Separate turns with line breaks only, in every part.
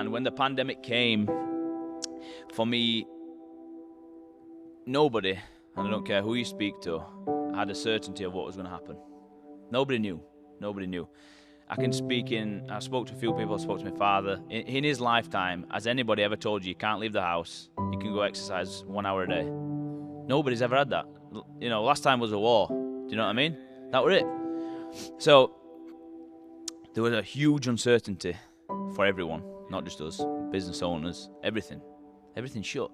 And when the pandemic came, for me, nobody, and I don't care who you speak to, had a certainty of what was going to happen. Nobody knew. I spoke to a few people, I spoke to my father. In his lifetime, has anybody ever told you can't leave the house, you can go exercise 1 hour a day? Nobody's ever had that. You know, last time was a war. Do you know what I mean? That was it. So, there was a huge uncertainty for everyone, not just us, business owners, everything. Everything shut.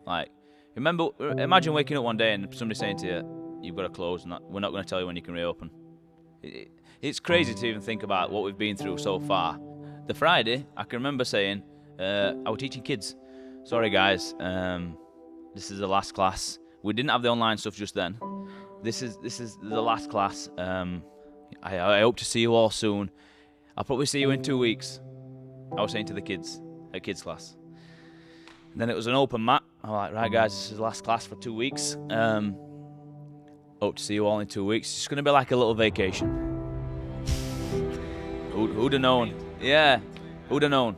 Like, imagine waking up one day and somebody saying to you, you've got to close and we're not going to tell you when you can reopen. It's crazy to even think about what we've been through so far. The Friday, I can remember saying, I was teaching kids, sorry guys, this is the last class. We didn't have the online stuff just then. This is the last class. I hope to see you all soon. I'll probably see you in 2 weeks. I was saying to the kids at kids class. And then it was an open mat. I'm like, right guys, this is the last class for 2 weeks. Hope to see you all in 2 weeks. It's going to be like a little vacation. Who'd have known? Yeah, who'd have known?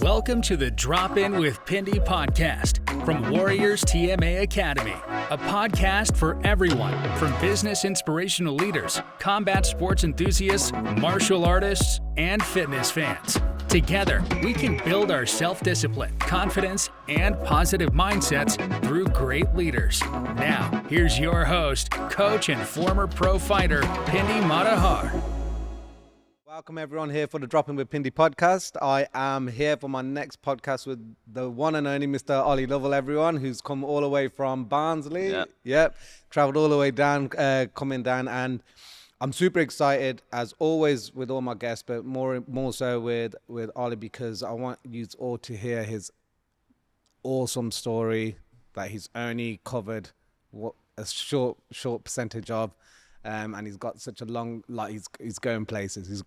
Welcome to the Drop In with Pindi podcast from Warriors TMA Academy, a podcast for everyone from business inspirational leaders, combat sports enthusiasts, martial artists, and fitness fans. Together, we can build our self-discipline, confidence, and positive mindsets through great leaders. Now, here's your host, coach and former pro fighter, Pindi Matahar.
Welcome everyone here for the Drop In with Pindi podcast. I am here for my next podcast with the one and only Mr. Ollie Lovell, everyone, who's come all the way from Barnsley. Yep. Traveled all the way down, coming down, and I'm super excited as always with all my guests, but more so with Ollie, because I want you all to hear his awesome story that he's only covered a short percentage of. And he's got such a long, he's going places.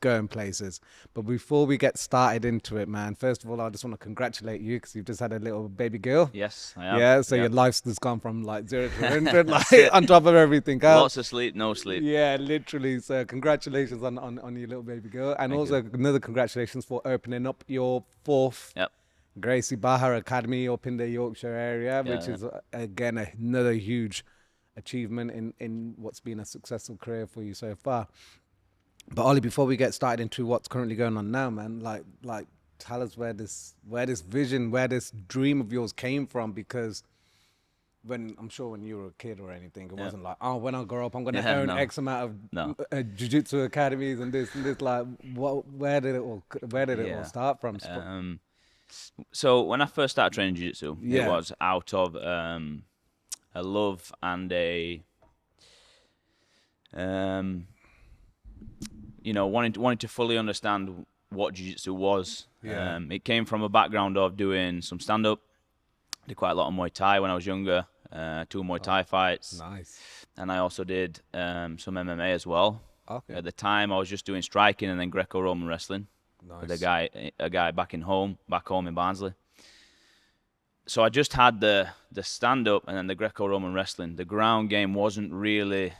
But before we get started into it, man, first of all, I just want to congratulate you because you've just had a little baby girl.
Yes, I have.
Yeah, so your life's just gone from 0 to 100, on top of everything else.
Lots of sleep, no sleep.
Yeah, literally. So congratulations on your little baby girl. And Thank you. Another congratulations for opening up your fourth Gracie Barra Academy up in the Yorkshire area, which is, again, another huge achievement in what's been a successful career for you so far. But Ollie, before we get started into what's currently going on now, man, like tell us where this vision, where this dream of yours came from, because when you were a kid or anything, it wasn't like, oh, when I grow up I'm going to own X amount of Jiu-Jitsu academies and this. Like, where did it all start from?
So when I first started training Jiu-Jitsu, it was out of a love and a wanting to fully understand what Jiu-Jitsu was. It came from a background of doing some stand-up. Did quite a lot of Muay Thai when I was younger, 2 Muay Thai fights. Nice. And I also did some MMA as well. Okay. At the time I was just doing striking and then Greco-Roman wrestling. Nice. With a guy back home in Barnsley. So I just had the stand-up and then the Greco-Roman wrestling. The ground game wasn't really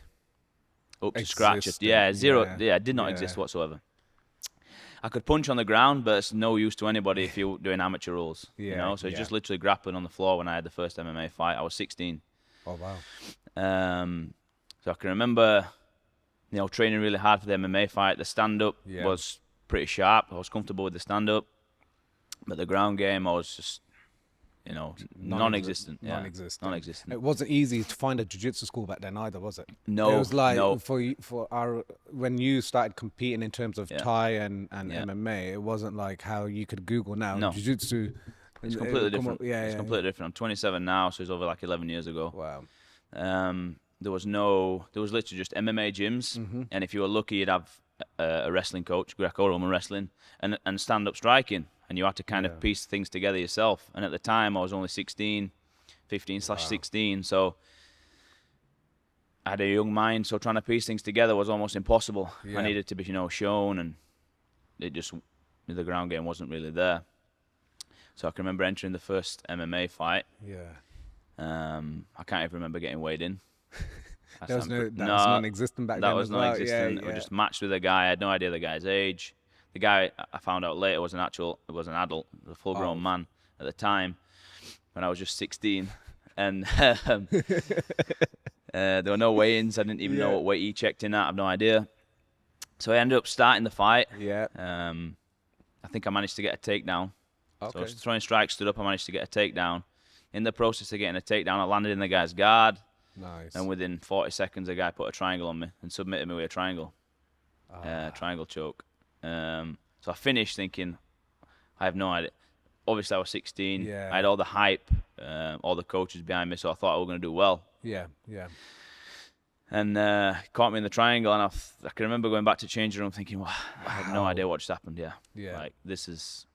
up to scratch. Zero. Yeah, it did not exist whatsoever. I could punch on the ground, but it's no use to anybody if you're doing amateur rules. So it's just literally grappling on the floor when I had the first MMA fight. I was 16. Oh, wow. So I can remember, training really hard for the MMA fight. The stand-up was pretty sharp. I was comfortable with the stand-up. But the ground game, I was just... non-existent. Non-existent.
It wasn't easy to find a jiu-jitsu school back then either, was it?
No.
It was like when you started competing in terms of Thai and MMA, it wasn't like how you could Google now. No. Jiu-jitsu.
It's completely different. It's completely different. I'm 27 now, so it's over like 11 years ago.
Wow.
There was literally just MMA gyms, and if you were lucky, you'd have a wrestling coach, Greco-Roman wrestling, and stand-up striking. And you had to kind of piece things together yourself. And at the time, I was only 15/16, so I had a young mind, so trying to piece things together was almost impossible. I needed to be, shown, and the ground game wasn't really there. So I can remember entering the first MMA fight. I can't even remember getting weighed in.
That was non-existent back then.
That was non-existent. I just matched with a guy. I had no idea the guy's age. The guy I found out later was an adult, a full-grown man at the time when I was just 16. And there were no weigh-ins. I didn't even know what weight he checked in at. I have no idea. So I ended up starting the fight.
Yeah.
I think I managed to get a takedown.
Okay.
So I was throwing strikes, stood up, I managed to get a takedown. In the process of getting a takedown, I landed in the guy's guard.
Nice.
And within 40 seconds, the guy put a triangle on me and submitted me with a triangle. Triangle choke. So I finished thinking, I have no idea. Obviously, I was 16.
Yeah.
I had all the hype, all the coaches behind me, so I thought I was going to do well.
Yeah.
And caught me in the triangle, and I can remember going back to changing room thinking, wow, I had no idea what just happened. Yeah. Like, this is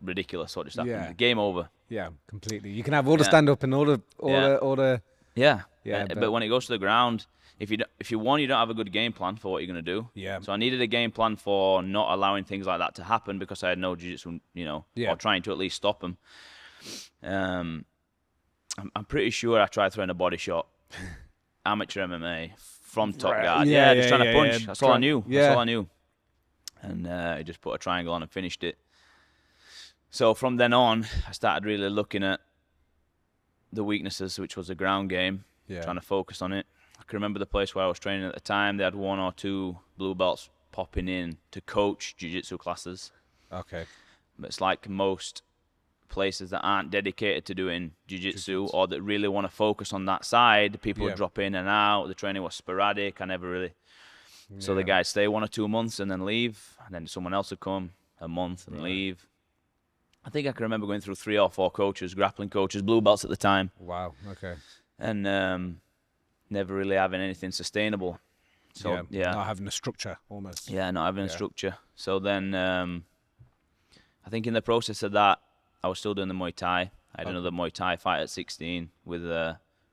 ridiculous what just happened.
Yeah.
Game over.
Yeah, completely. You can have all the stand-up and all the.
Yeah.
Yeah,
but when it goes to the ground, if you won, you don't have a good game plan for what you're going to do.
Yeah.
So I needed a game plan for not allowing things like that to happen because I had no jiu-jitsu, or trying to at least stop them. I'm pretty sure I tried throwing a body shot, amateur MMA from top guard. Just trying to punch. That's all I knew. That's all I knew. And I just put a triangle on and finished it. So from then on, I started really looking at the weaknesses, which was the ground game. Trying to focus on it. I can remember the place where I was training at the time. They had 1 or 2 blue belts popping in to coach jiu-jitsu classes.
Okay.
But it's like most places that aren't dedicated to doing jiu-jitsu or that really want to focus on that side, people would drop in and out. The training was sporadic. I never really... So the guys stay 1 or 2 months and then leave. And then someone else would come a month and leave. I think I can remember going through 3 or 4 coaches, grappling coaches, blue belts at the time.
Wow, okay.
And never really having anything sustainable. So
not having a structure almost.
Yeah, not having a structure. So then I think in the process of that, I was still doing the Muay Thai. I had another Muay Thai fight at 16 with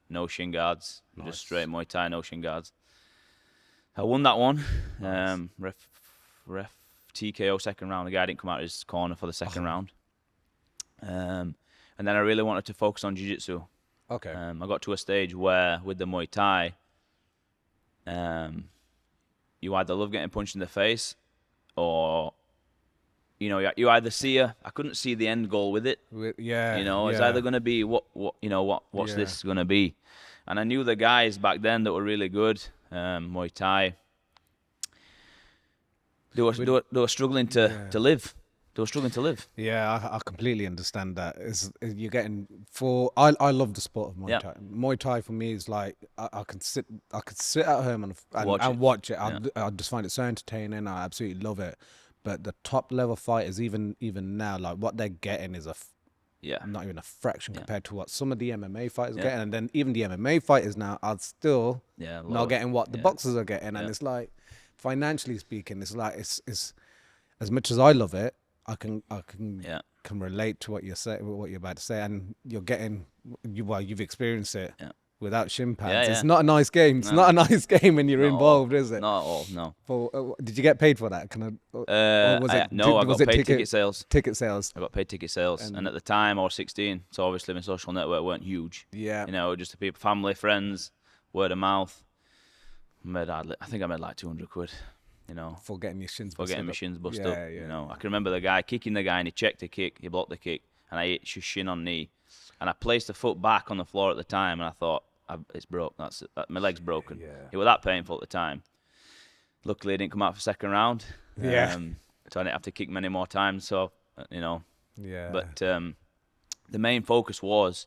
no shin guards, just straight Muay Thai, no shin guards. I won that one. Nice. Ref TKO second round. The guy didn't come out of his corner for the second round. And then I really wanted to focus on jiu-jitsu.
Okay.
I got to a stage where, with the Muay Thai, you either love getting punched in the face, or you either see I couldn't see the end goal with it. It's either going to be what's this going to be, and I knew the guys back then that were really good, Muay Thai. They were struggling to live. They were struggling to live.
Yeah, I completely understand that. You're getting I love the sport of Muay Thai. Muay Thai for me is like I could sit at home and watch it. I just find it so entertaining. I absolutely love it. But the top level fighters, even now, like what they're getting is not even a fraction compared to what some of the MMA fighters are getting. And then even the MMA fighters now are still not getting what the boxers are getting. And it's like, financially speaking, it's like it's as much as I love it, I can relate to what you're saying, what you're about to say, and you've experienced it without shin pads. It's not a nice game. It's not a nice game when you're involved, is it?
Not at all. No.
Did you get paid for that?
I got paid ticket sales.
Ticket sales.
I got paid ticket sales, and at the time I was 16, so obviously my social network weren't huge.
Yeah.
Just the people, family, friends, word of mouth. I think I made like 200 quid.
For getting your shins
busted up. I can remember the guy kicking the guy, and he checked the kick, he blocked the kick, and I hit his shin on knee, and I placed the foot back on the floor at the time, and I thought, it's broke. That's it. My leg's broken. It was that painful at the time. Luckily, it didn't come out for second round. So I didn't have to kick many more times. So But the main focus was,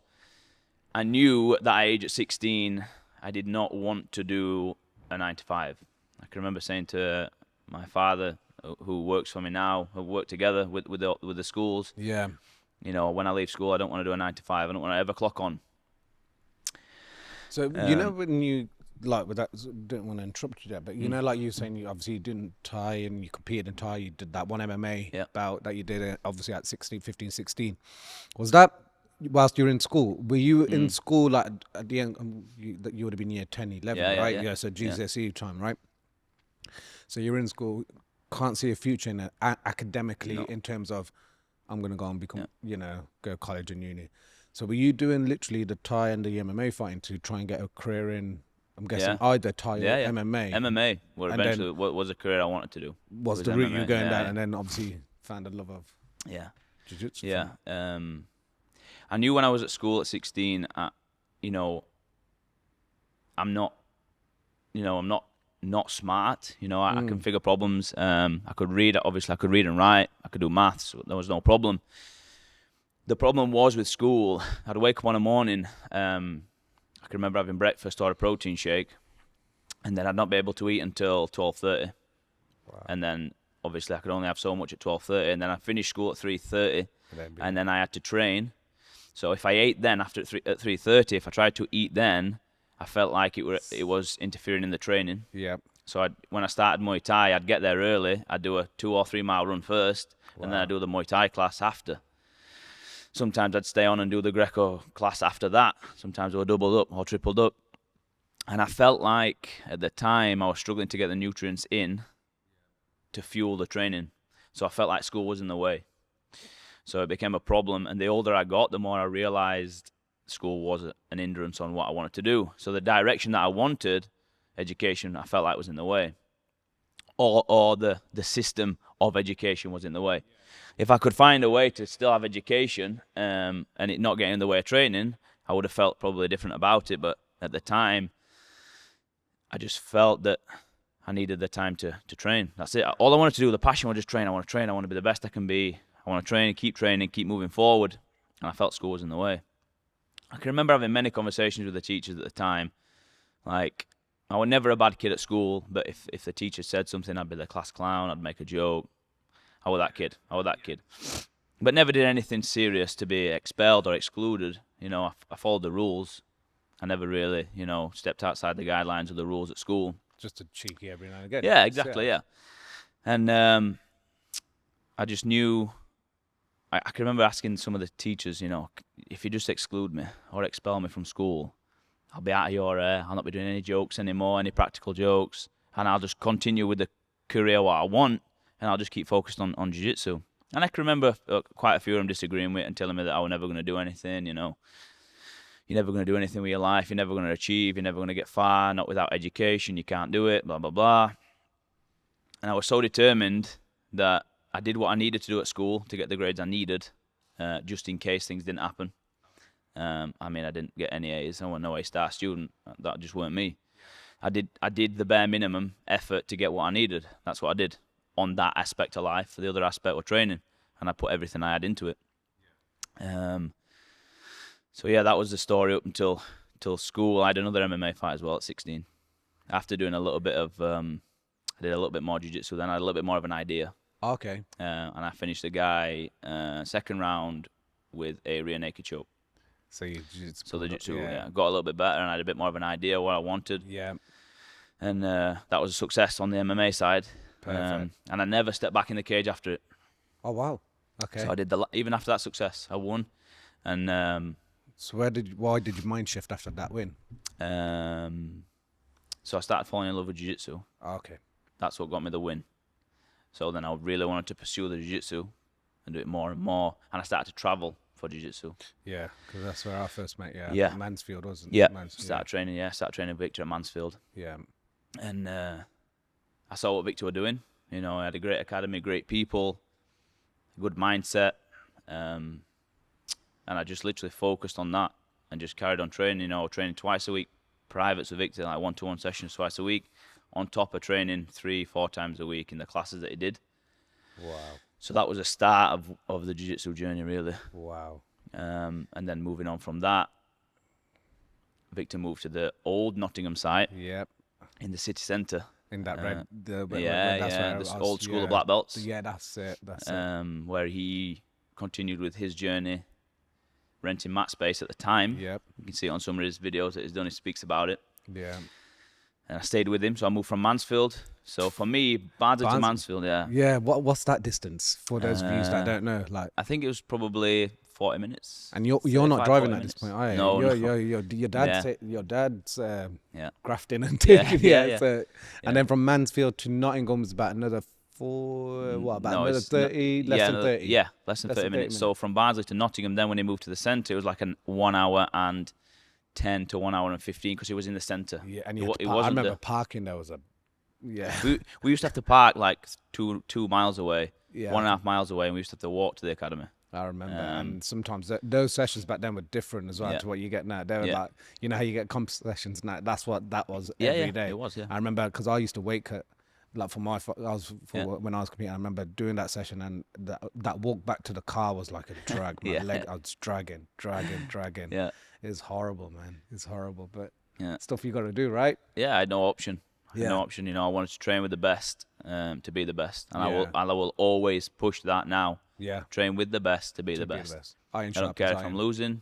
I knew at that age at 16, I did not want to do a 9 to 5. I can remember saying to my father, who works for me now, who work together with the schools.
Yeah.
When I leave school, I don't want to do a 9 to 5. I don't want to ever clock on.
So when you with that, don't want to interrupt you there, but like you were saying, you obviously didn't Thai and you competed in Thai. You did that one MMA bout that you did obviously at 15, 16. Was that whilst you were in school? Were you in school like at the end? You would have been year 10, 11, right? Yeah. So GCSE time, right? So you're in school, can't see a future in it academically in terms of, I'm going to go and become, go to college and uni. So were you doing literally the Thai and the MMA fighting to try and get a career in I'm guessing either Thai or MMA.
MMA, where eventually was a career I wanted to do.
Was the route you were going down, and then obviously found a love of jiu-jitsu.
Yeah. I knew when I was at school at 16, you know, I'm not smart. You know, I can figure problems. I could read. Obviously, I could read and write. I could do maths. So there was no problem. The problem was with school. I'd wake up one morning. I can remember having breakfast or a protein shake, and then I'd not be able to eat until 12:30. Wow. And then obviously I could only have so much at 12:30, and then I finished school at 3:30, and then I had to train. So if I ate then at 3:30, if I tried to eat then, I felt like it was interfering in the training.
Yeah.
So when I started Muay Thai, I'd get there early. I'd do a 2 or 3 mile run first, and then I'd do the Muay Thai class after. Sometimes I'd stay on and do the Greco class after that. Sometimes I would doubled up or tripled up. And I felt like at the time I was struggling to get the nutrients in to fuel the training. So I felt like school was in the way. So it became a problem. And the older I got, the more I realized school was an hindrance on what I wanted to do. So the direction that I wanted, education, I felt like was in the way. Or the system of education was in the way. If I could find a way to still have education and it not getting in the way of training, I would have felt probably different about it. But at the time, I just felt that I needed the time to train. That's it. All I wanted to do, the passion was just train. I want to train. I want to be the best I can be. I want to train, keep moving forward. And I felt school was in the way. I can remember having many conversations with the teachers at the time. Like, I was never a bad kid at school, but if the teacher said something, I'd be the class clown. I'd make a joke. I was that kid. But never did anything serious to be expelled or excluded. You know, I followed the rules. I never really, you know, stepped outside the guidelines of the rules at school.
Just a cheeky every now and again.
Yeah, exactly, yeah. And I just knew, I can remember asking some of the teachers, you know, if you just exclude me or expel me from school, I'll be out of your hair. I'll not be doing any jokes anymore, any practical jokes. And I'll just continue with the career what I want. And I'll just keep focused on jiu-jitsu. And I can remember quite a few of them disagreeing with it and telling me that I was never going to do anything, you know. You're never going to do anything with your life. You're never going to achieve. You're never going to get far. Not without education. You can't do it, blah, blah, blah. And I was so determined that I did what I needed to do at school to get the grades I needed, just in case things didn't happen. I mean, I didn't get any A's. I wasn't no A-star student. That just weren't me. I did the bare minimum effort to get what I needed. That's what I did on that aspect of life. The other aspect was training, and I put everything I had into it. So yeah, that was the story up until school. I had another MMA fight as well at 16. After doing a little bit of, I did a little bit more jiu-jitsu. Then I had a little bit more of an idea.
Okay.
And I finished the guy second round with a rear naked choke.
So you jiu-jitsu.
So the jiu-jitsu got a little bit better, and I had a bit more of an idea what I wanted.
Yeah.
And that was a success on the MMA side.
Perfect.
And I never stepped back in the cage after it.
Oh wow. Okay.
So I did even after that success, I won. And
so why did your mind shift after that win?
So I started falling in love with jiu-jitsu.
Okay.
That's what got me the win. So then I really wanted to pursue the jiu-jitsu and do it more and more. And I started to travel for jiu-jitsu.
Yeah, because that's where I first met you.
Yeah.
Mansfield, wasn't it?
Yeah. Started training Victor at Mansfield.
Yeah.
And I saw what Victor was doing. You know, I had a great academy, great people, good mindset. And I just literally focused on that and just carried on training, you know, training twice a week, privates with Victor, like 1-to-1 sessions twice a week, on top of training 3-4 times a week in the classes that he did.
Wow.
So that was the start of the jiu-jitsu journey, really.
Wow.
And then moving on from that, Victor moved to the old Nottingham site.
Yep.
In the city centre.
In that red,
this old school of black belts.
Yeah, that's it.
Where he continued with his journey, renting mat space at the time.
Yep.
You can see it on some of his videos that he's done. He speaks about it.
Yeah.
And I stayed with him, so I moved from Mansfield. So for me, Barnsley to Mansfield, yeah.
Yeah. What's that distance for those views that don't know? Like,
I think it was probably 40 minutes.
And you're not driving at this point, are you?
No,
your dad's grafting and taking and then from Mansfield to Nottingham is about another 30, less than 30.
Yeah, less than 30 minutes. So from Barnsley to Nottingham, then when he moved to the centre, it was like an 1 hour and 10 to 1 hour and 15 because it was in the centre.
Yeah, and
I
remember parking. There was
we used to have to park like 2 miles away,
Yeah.
1.5 miles away, and we used to have to walk to the academy.
I remember, and sometimes those sessions back then were different as well to what you get now. They were like, you know how you get comp sessions now. That's what that was every day.
It was. Yeah.
I remember because I used to weight cut, like when I was competing. I remember doing that session, and that walk back to the car was like a drag. My leg, I was dragging.
Yeah.
It's horrible, man. It's horrible, but stuff you got to do, right?
Yeah, I had no option. No option. You know, I wanted to train with the best, to be the best, and I will always push that now.
Yeah.
Train with the best to be the best. I don't care if I'm losing.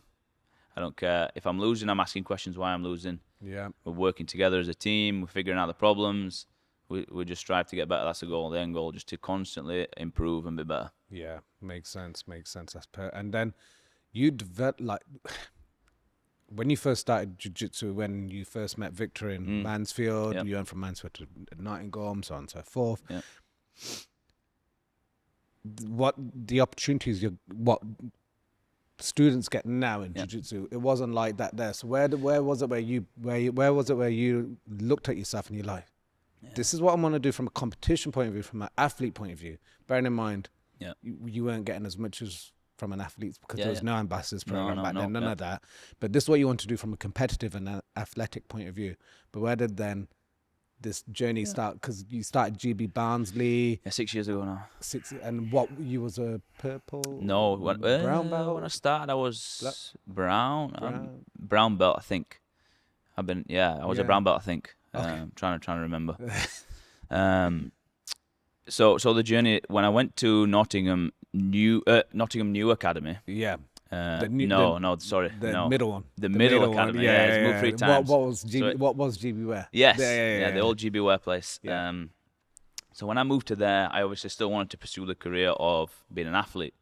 I don't care if I'm losing. I'm asking questions why I'm losing.
Yeah.
We're working together as a team. We're figuring out the problems. We just strive to get better. That's the goal. The end goal, just to constantly improve and be better. Yeah,
makes sense. That's and then you develop like. When you first started jiu-jitsu, when you first met Victor in Mansfield, you went from Mansfield to Nottingham, so on and so forth.
Yeah.
What the opportunities what students get now in jiu-jitsu, it wasn't like that there. So where was it where you looked at yourself and you're like, this is what I'm gonna do from a competition point of view, from an athlete point of view. Bearing in mind, you weren't getting as much as from an athlete because there was no ambassadors program back then, none of that. But this is what you want to do from a competitive and an athletic point of view. But where did then this journey start? Because you started GB Barnsley.
Yeah, 6 years ago now.
And what, you was a purple?
No,
brown belt?
When I started, I was brown belt, I think. I was a brown belt, I think. Okay. Trying to remember. So the journey, when I went to Nottingham New Academy.
Yeah.
The
middle one.
The middle academy. It's moved 3 times.
What was GB Wear?
Yes. The old GB Wear place. Yeah. So when I moved to there, I obviously still wanted to pursue the career of being an athlete,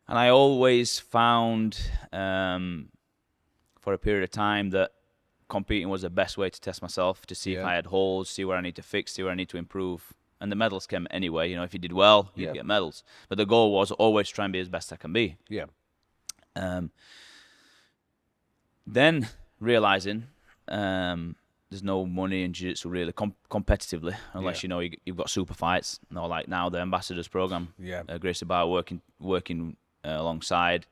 and I always found, for a period of time, that competing was the best way to test myself, to see if I had holes, see where I need to fix, see where I need to improve. And the medals came anyway. You know, if you did well, you'd get medals. But the goal was always try and be as best I can be. Yeah. Then realizing there's no money in jiu-jitsu really competitively, unless you know you've got super fights. You know, like now the ambassadors program. Yeah. Gracie Barra working alongside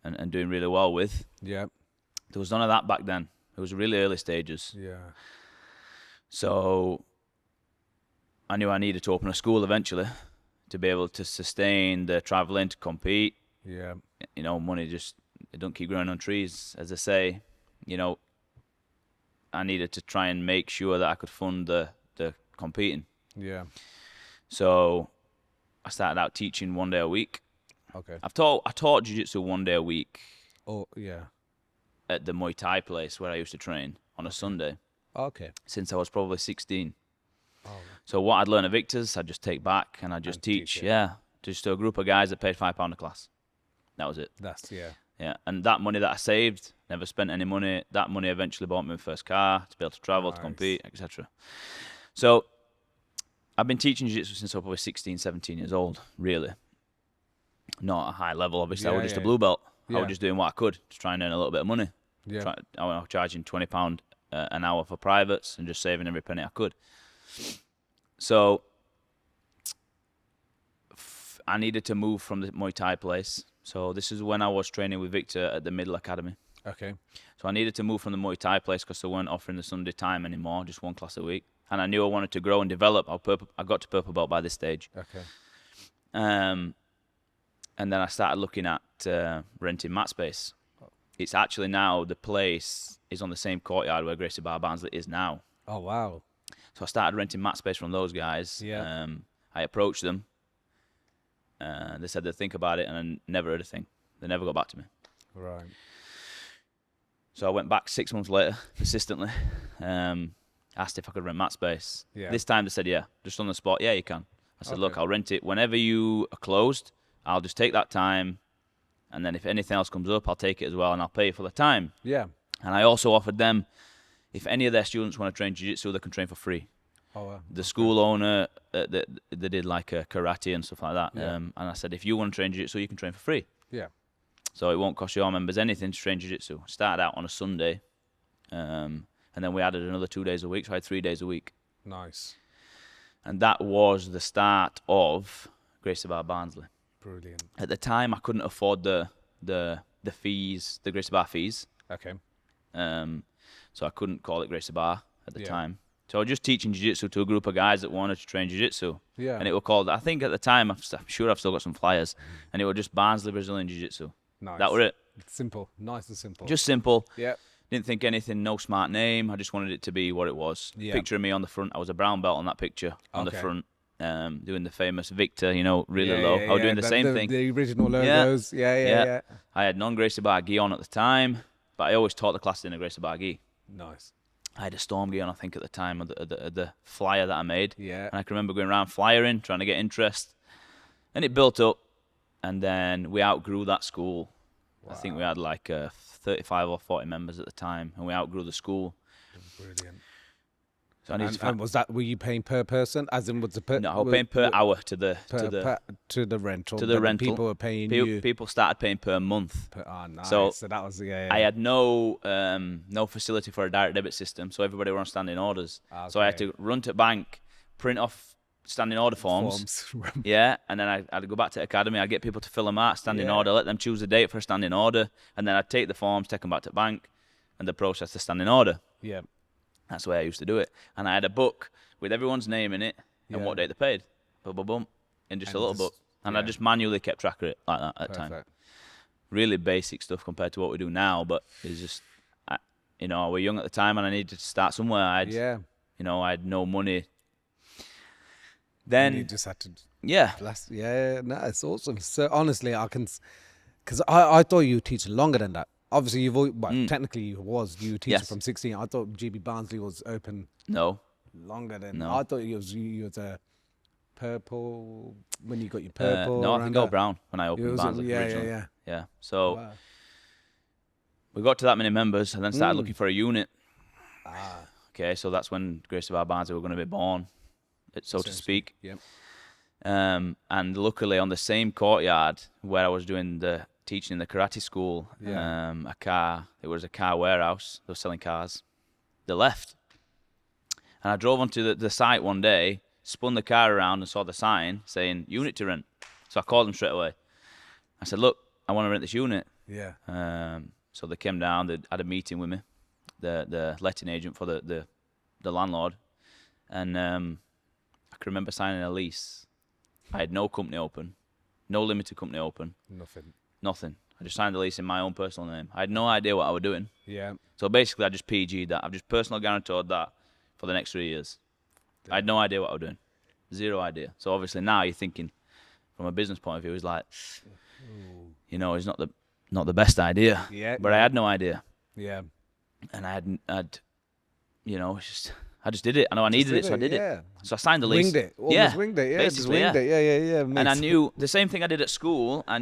and doing really well with. Yeah. There was none of that back then. It was really early stages. Yeah. So I knew I needed to open a school eventually to be able to sustain the traveling to compete. Yeah. You know, money it don't keep growing on trees, as they say. You know, I needed to try and make sure that I could fund the competing. Yeah. So I started out teaching 1 day a week. Okay. I taught jiu-jitsu 1 day a week. Oh, yeah. At the Muay Thai place where I used to train on a Sunday. Okay. Since I was probably 16. Oh. So what I'd learn at Victor's, I'd just take back and I'd just teach. Just to a group of guys that paid £5 a class. That was it. Yeah. And that money that I saved, never spent any money. That money eventually bought me my first car to be able to travel, to compete, etc. So I've been teaching jiu-jitsu since I was probably 16, 17 years old, really. Not at a high level, obviously. I was just a blue belt. I was just doing what I could to try and earn a little bit of money. Yeah. I was charging £20 an hour for privates and just saving every penny I could. So I needed to move from the Muay Thai place. So this is when I was training with Victor at the Middle Academy. Okay. So I needed to move from the Muay Thai place because they weren't offering the Sunday time anymore, just 1 class a week. And I knew I wanted to grow and develop. I got to purple belt by this stage. Okay. And then I started looking at renting mat space. It's actually now, the place is on the same courtyard where Gracie Barra Barnsley is now. Oh, wow. So I started renting mat space from those guys. Yeah. I approached them. They said they'd think about it, and I never heard a thing. They never got back to me. Right. So I went back 6 months later, persistently, asked if I could rent mat space. Yeah. This time they said, yeah, just on the spot, yeah, you can. I said, look, I'll rent it. Whenever you are closed, I'll just take that time, and then if anything else comes up, I'll take it as well, and I'll pay you for the time. Yeah. And I also offered them, if any of their students want to train jiu-jitsu, they can train for free. Oh, wow. The school owner, they did like a karate and stuff like that. Yeah. And I said, if you want to train jiu-jitsu, you can train for free. Yeah. So it won't cost your members anything to train jiu-jitsu. Started out on a Sunday, and then we added another 2 days a week, so I had 3 days a week.
Nice.
And that was the start of Gracie Barra Barnsley.
Brilliant.
At the time, I couldn't afford the fees, the Gracie Barra fees.
Okay.
So I couldn't call it Gracie Barra at the time. So I was just teaching jiu-jitsu to a group of guys that wanted to train jiu-jitsu. Yeah. And it was called, I think at the time, I'm sure I've still got some flyers, and it was just Barnsley Brazilian Jiu-Jitsu.
Nice.
That was it.
Simple. Nice and simple.
Just simple.
Yeah.
Didn't think anything, no smart name. I just wanted it to be what it was. Yeah. Picture of me on the front. I was a brown belt on that picture on the front, doing the famous Victor, really low. I was doing the same thing.
The original logos. Yeah.
I had non-Gracie Barra gi on at the time, but I always taught the class in a Gracie Barra gi.
Nice.
I had a storm gi on, I think, at the time of the flyer that I made.
Yeah.
And I can remember going around flyering, trying to get interest. And it built up, and then we outgrew that school. Wow. I think we had like 35 or 40 members at the time, and we outgrew the school.
Brilliant.
So
and was that, were you paying per person, as in was the per?
No, I was paying per hour to the
rental.
To the rental.
People were paying you.
People started paying per month.
Nice.
So
that was
I had no facility for a direct debit system, so everybody were on standing orders. Okay. So I had to run to bank, print off standing order forms. Yeah, and then I'd go back to the academy. I'd get people to fill them out, standing order, let them choose a date for a standing order, and then I'd take the forms, take them back to bank, and they'd process the standing order.
Yeah.
That's the way I used to do it. And I had a book with everyone's name in it and what date they paid. Boom, boom, boom. In just a little book. And I just manually kept track of it like that at the time. Really basic stuff compared to what we do now, but it's just, I was young at the time and I needed to start somewhere. I had no money. Then
you just had to.
Yeah.
No, it's awesome. So honestly, because I thought you would teach longer than that. Obviously, technically you were teaching from 16. I thought GB Barnsley was open.
No.
Longer than. No. I thought you was a purple when you got your purple.
No, I think I was brown when I opened Barnsley originally. Yeah. So we got to that many members and then started looking for a unit. Okay, so that's when Gracie Barra Barnsley were going to be born, so to speak.
Yep.
And luckily on the same courtyard where I was doing teaching in the karate school, it was a car warehouse. They were selling cars. They left. And I drove onto the site one day, spun the car around and saw the sign saying unit to rent. So I called them straight away. I said, look, I want to rent this unit.
Yeah.
So they came down, they had a meeting with me, the letting agent for the landlord. And I can remember signing a lease. I had no company open, no limited company open. Nothing. I just signed the lease in my own personal name. I had no idea what I was doing.
Yeah.
So basically, I just PG'd that. I've just personal guaranteed that for the next 3 years. I had no idea what I was doing. Zero idea. So obviously now you're thinking, from a business point of view, it's like, it's not the best idea.
Yeah.
But I had no idea.
Yeah.
And I just did it. I know I needed it, so I did it. So I signed the lease.
Winged it. Almost winged it. Yeah.
Basically,
just winged it. Yeah.
And I knew the same thing I did at school. I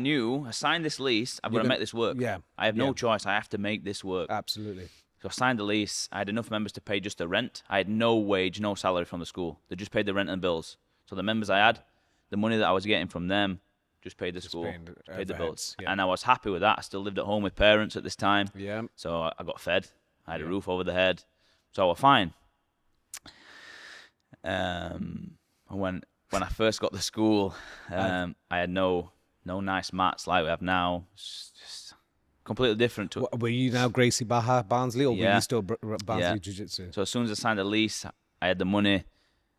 signed this lease. I'm going to make this work.
Yeah.
I have no choice. I have to make this work.
Absolutely.
So I signed the lease. I had enough members to pay just the rent. I had no wage, no salary from the school. They just paid the rent and bills. So the members I had, the money that I was getting from them, just paid the school, paid the bills. Yeah. And I was happy with that. I still lived at home with parents at this time.
Yeah.
So I got fed. I had a roof over the head. So I was fine. When I first got to school, I had no nice mats like we have now. It's just completely different.
Were you now Gracie Barra Barnsley, or were you still Barnsley Jiu-Jitsu?
So as soon as I signed the lease, I had the money.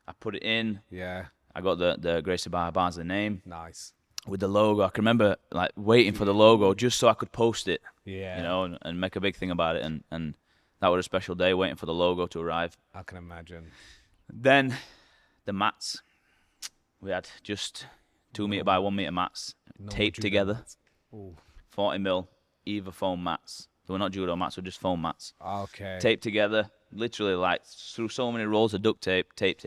I put it in.
Yeah.
I got the Gracie Barra Barnsley name.
Nice.
With the logo, I can remember like waiting for the logo just so I could post it.
Yeah.
And make a big thing about it, and that was a special day waiting for the logo to arrive.
I can imagine.
Then the mats, we had just 2 meter by 1 meter mats taped together. 40mm Eva foam mats. They were not judo mats, they were just foam mats.
Okay.
Taped together, literally like through so many rolls of duct tape, tape.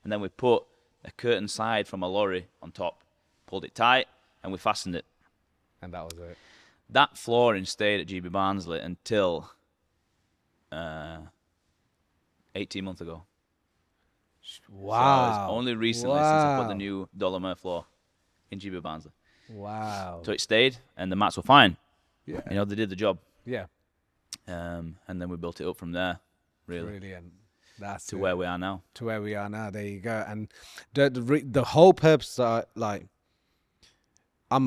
And then we put a curtain side from a lorry on top, pulled it tight, and we fastened it.
And that was it.
That flooring stayed at GB Barnsley until 18 months ago.
Wow.
So it's only recently since I put the new Dolomere floor in GB Barnsley.
Wow.
So it stayed, and the mats were fine.
Yeah.
You know, they did the job.
Yeah.
And then we built it up from there, really.
Brilliant. That's
to where we are now.
To where we are now. There you go. And the whole purpose, like, I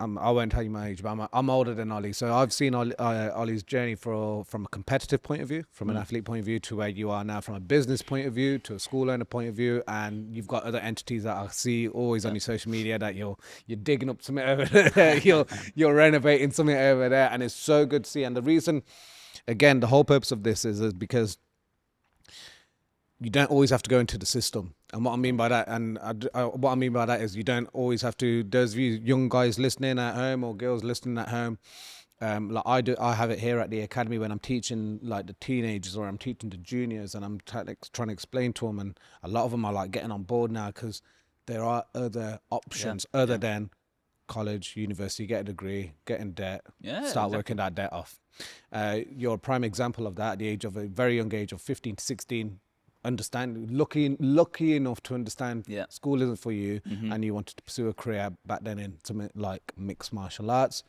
won't tell you my age, but I'm older than Ollie. So I've seen Ollie's journey from a competitive point of view, from an athlete point of view, to where you are now from a business point of view, to a school owner point of view. And you've got other entities that I see always on your social media that you're digging up something over there. you're renovating something over there. And it's so good to see. And the reason, again, the whole purpose of this is because you don't always have to go into the system. And what I mean by that, is you don't always have to, those of you young guys listening at home or girls listening at home, like I have it here at the academy when I'm teaching like the teenagers or I'm teaching the juniors, and I'm trying to explain to them, and a lot of them are like getting on board now because there are other options other than college, university, get a degree, get in debt, start working that debt off. You're a prime example of that at the age of a very young age of 15 to 16. Lucky enough to understand school isn't for you, and you wanted to pursue a career back then in something like mixed martial arts.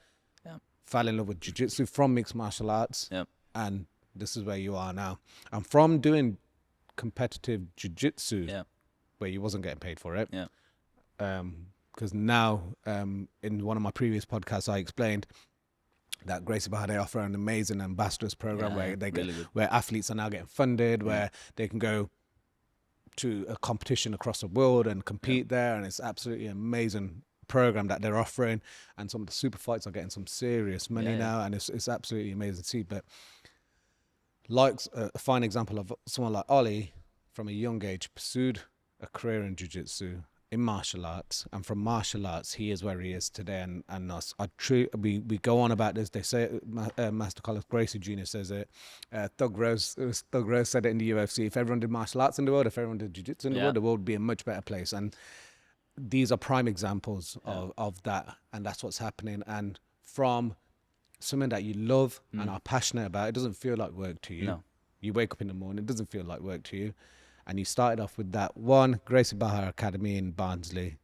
Fell in love with jiu-jitsu from mixed martial arts, and this is where you are now. And from doing competitive jiu-jitsu, where you wasn't getting paid for it, because now in one of my previous podcasts I explained that Gracie Barra, they offer an amazing ambassadors program where they get, where athletes are now getting funded, where they can go to a competition across the world and compete there, and it's absolutely amazing program that they're offering. And some of the super fights are getting some serious money now, and it's absolutely amazing to see. But like a fine example of someone like Ollie, from a young age, pursued a career in jiu-jitsu, in martial arts, and from martial arts he is where he is today. And we go on about this. They say Master Carlos Gracie Jr. says it, Thug Rose said it in the UFC, if everyone did martial arts in the world, if everyone did jiu-jitsu in the world would be a much better place. And these are prime examples of that, and that's what's happening. And from something that you love and are passionate about, it doesn't feel like work to you. You wake up in the morning, it doesn't feel like work to you. And you started off with that one Gracie Barra Academy in Barnsley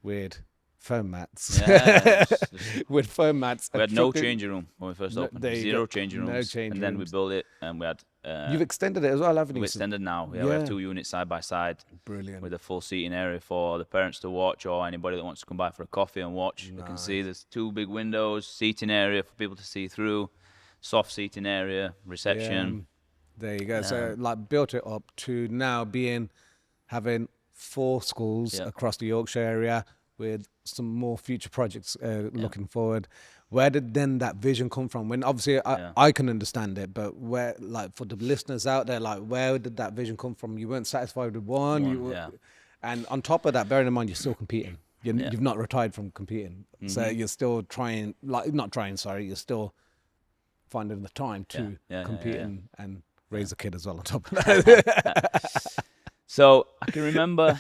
with foam mats. With foam mats.
We had no changing room when we first opened. Zero changing rooms.
No changing
and then we built it, and we had...
You've extended it as well, haven't you?
We've extended now. We have 2 units side by side.
Brilliant.
With a full seating area for the parents to watch, or anybody that wants to come by for a coffee and watch. You can see there's 2 big windows, seating area for people to see through, soft seating area, reception.
There you go. So like built it up to now having 4 schools across the Yorkshire area, with some more future projects looking forward. Where did then that vision come from? When obviously I can understand it, but where, like, for the listeners out there, like, where did that vision come from? You weren't satisfied with one. And on top of that, bearing in mind you're still competing. You've not retired from competing, so you're still trying. You're still finding the time to compete and raise a kid as well on top of that.
So I can remember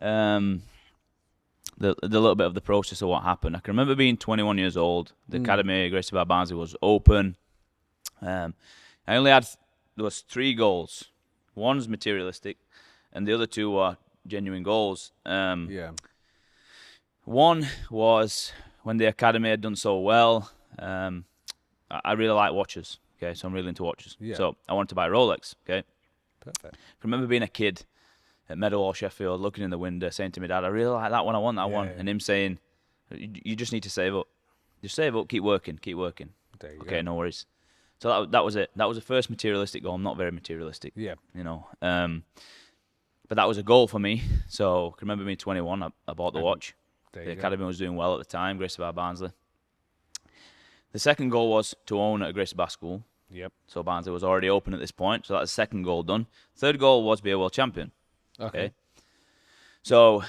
the little bit of the process of what happened. I can remember being 21 years old. The academy, Gracie Barra Barnsley, was open. I only had, there was 3 goals. One's materialistic, and the other 2 were genuine goals. One was when the academy had done so well. I really like watches. Okay, so I'm really into watches. So I wanted to buy a Rolex. Okay,
perfect.
I remember being a kid at Meadowhall, Sheffield, looking in the window, saying to my dad, "I really like that one. I want that one." And him saying, "You just need to save up. Just save up. Keep working. Keep working."
There you
okay,
go.
No worries. So that was it. That was the first materialistic goal. I'm not very materialistic. You know. But that was a goal for me. So I can remember being 21. I bought the watch. The academy was doing well at the time, Gracie Barra Barnsley. The second goal was to own a Gracie Barra school. So Barnsley was already open at this point. So that's the second goal done. Third goal was be a world champion. Okay. So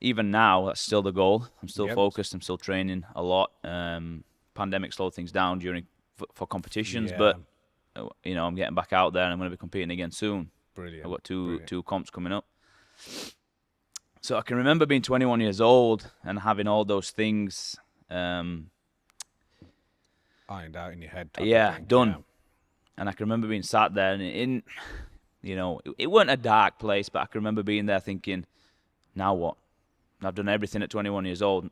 even now, that's still the goal. I'm still focused. I'm still training a lot. Pandemic slowed things down for competitions, but you know, I'm getting back out there and I'm going to be competing again soon.
Brilliant.
I've got two comps coming up. So I can remember being 21 years old and having all those things
ironed out in your head.
Done. Yeah. And I can remember being sat there and you know, it wasn't a dark place, but I can remember being there thinking, now what? I've done everything at 21 years old.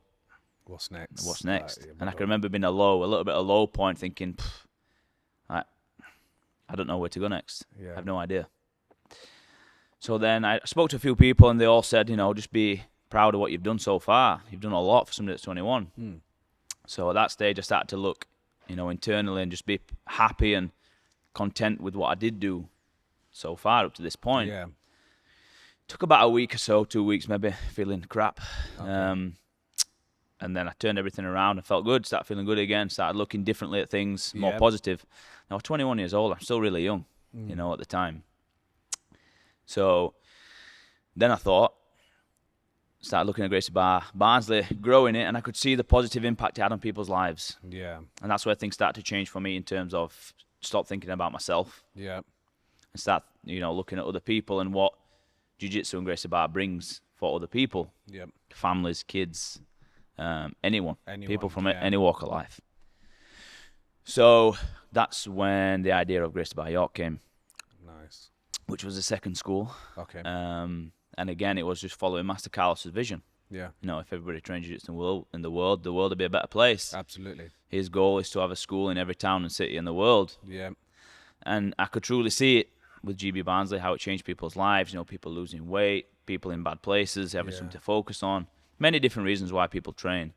What's next?
What's next? And I can remember being a little bit of low point, thinking, I don't know where to go next. I have no idea. So then I spoke to a few people, and they all said, just be proud of what you've done so far. You've done a lot for somebody that's 21. So at that stage, I started to look, internally and just be happy and content with what I did do so far up to this point.
Yeah.
Took about a week or so, 2 weeks maybe, feeling crap.
Okay.
And then I turned everything around and felt good, started feeling good again, started looking differently at things, more positive. Now, I'm 21 years old. I'm still really young, at the time. So then I started looking at Gracie Barra Barnsley, growing it, and I could see the positive impact it had on people's lives. Yeah. And that's where things started to change for me in terms of stop thinking about myself. Yeah. And start, looking at other people and what Jiu-Jitsu and Gracie Barra brings for other people. Yep. Families, kids, anyone, people from any walk of life. So that's when the idea of Grayson Bayott came. Nice. Which was the second school. Okay. And again, it was just following Master Carlos's vision. Yeah. If everybody trained Jiu-Jitsu in the world would be a better place. Absolutely. His goal is to have a school in every town and city in the world. Yeah. And I could truly see it with GB Barnsley, how it changed people's lives. People losing weight, people in bad places, having something to focus on. Many different reasons why people train.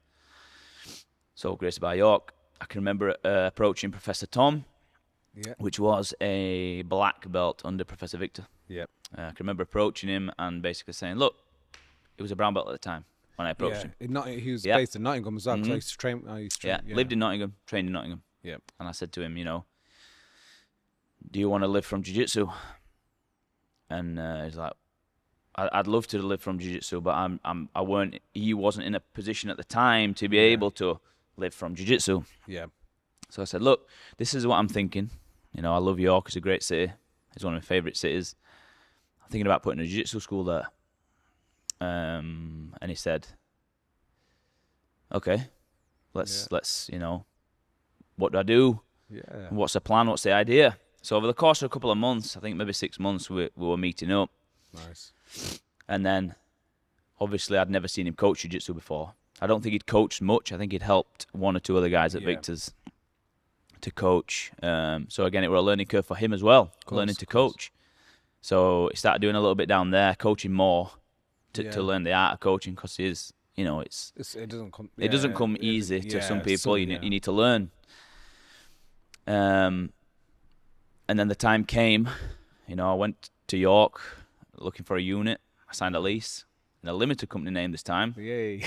So Gracie Bayott, I can remember approaching Professor Tom, which was a black belt under Professor Victor. Yep. I can remember approaching him and basically saying, look, he was a brown belt at the time when I approached him.
He was based in Nottingham as well, because I used to train.
Lived in Nottingham, trained in Nottingham. Yep. And I said to him, do you want to live from Jiu-Jitsu? And he's like, I'd love to live from Jiu-Jitsu, but he wasn't in a position at the time to be able to live from Jiu-Jitsu. Yeah. So I said, look, this is what I'm thinking. I love York. It's a great city. It's one of my favourite cities. I'm thinking about putting a Jiu-Jitsu school there. And he said, okay, let's what do I do? Yeah. What's the plan? What's the idea? So over the course of a couple of months, I think maybe 6 months, we were meeting up. Nice. And then, obviously, I'd never seen him coach Jiu-Jitsu before. I don't think he'd coached much. I think he'd helped one or two other guys at Victor's to coach. So again, it was a learning curve for him as well, learning to coach. So he started doing a little bit down there, coaching more to learn the art of coaching, because it doesn't come easy to some people. You need to learn. And then the time came, I went to York looking for a unit. I signed a lease in a limited company name this time. Yay.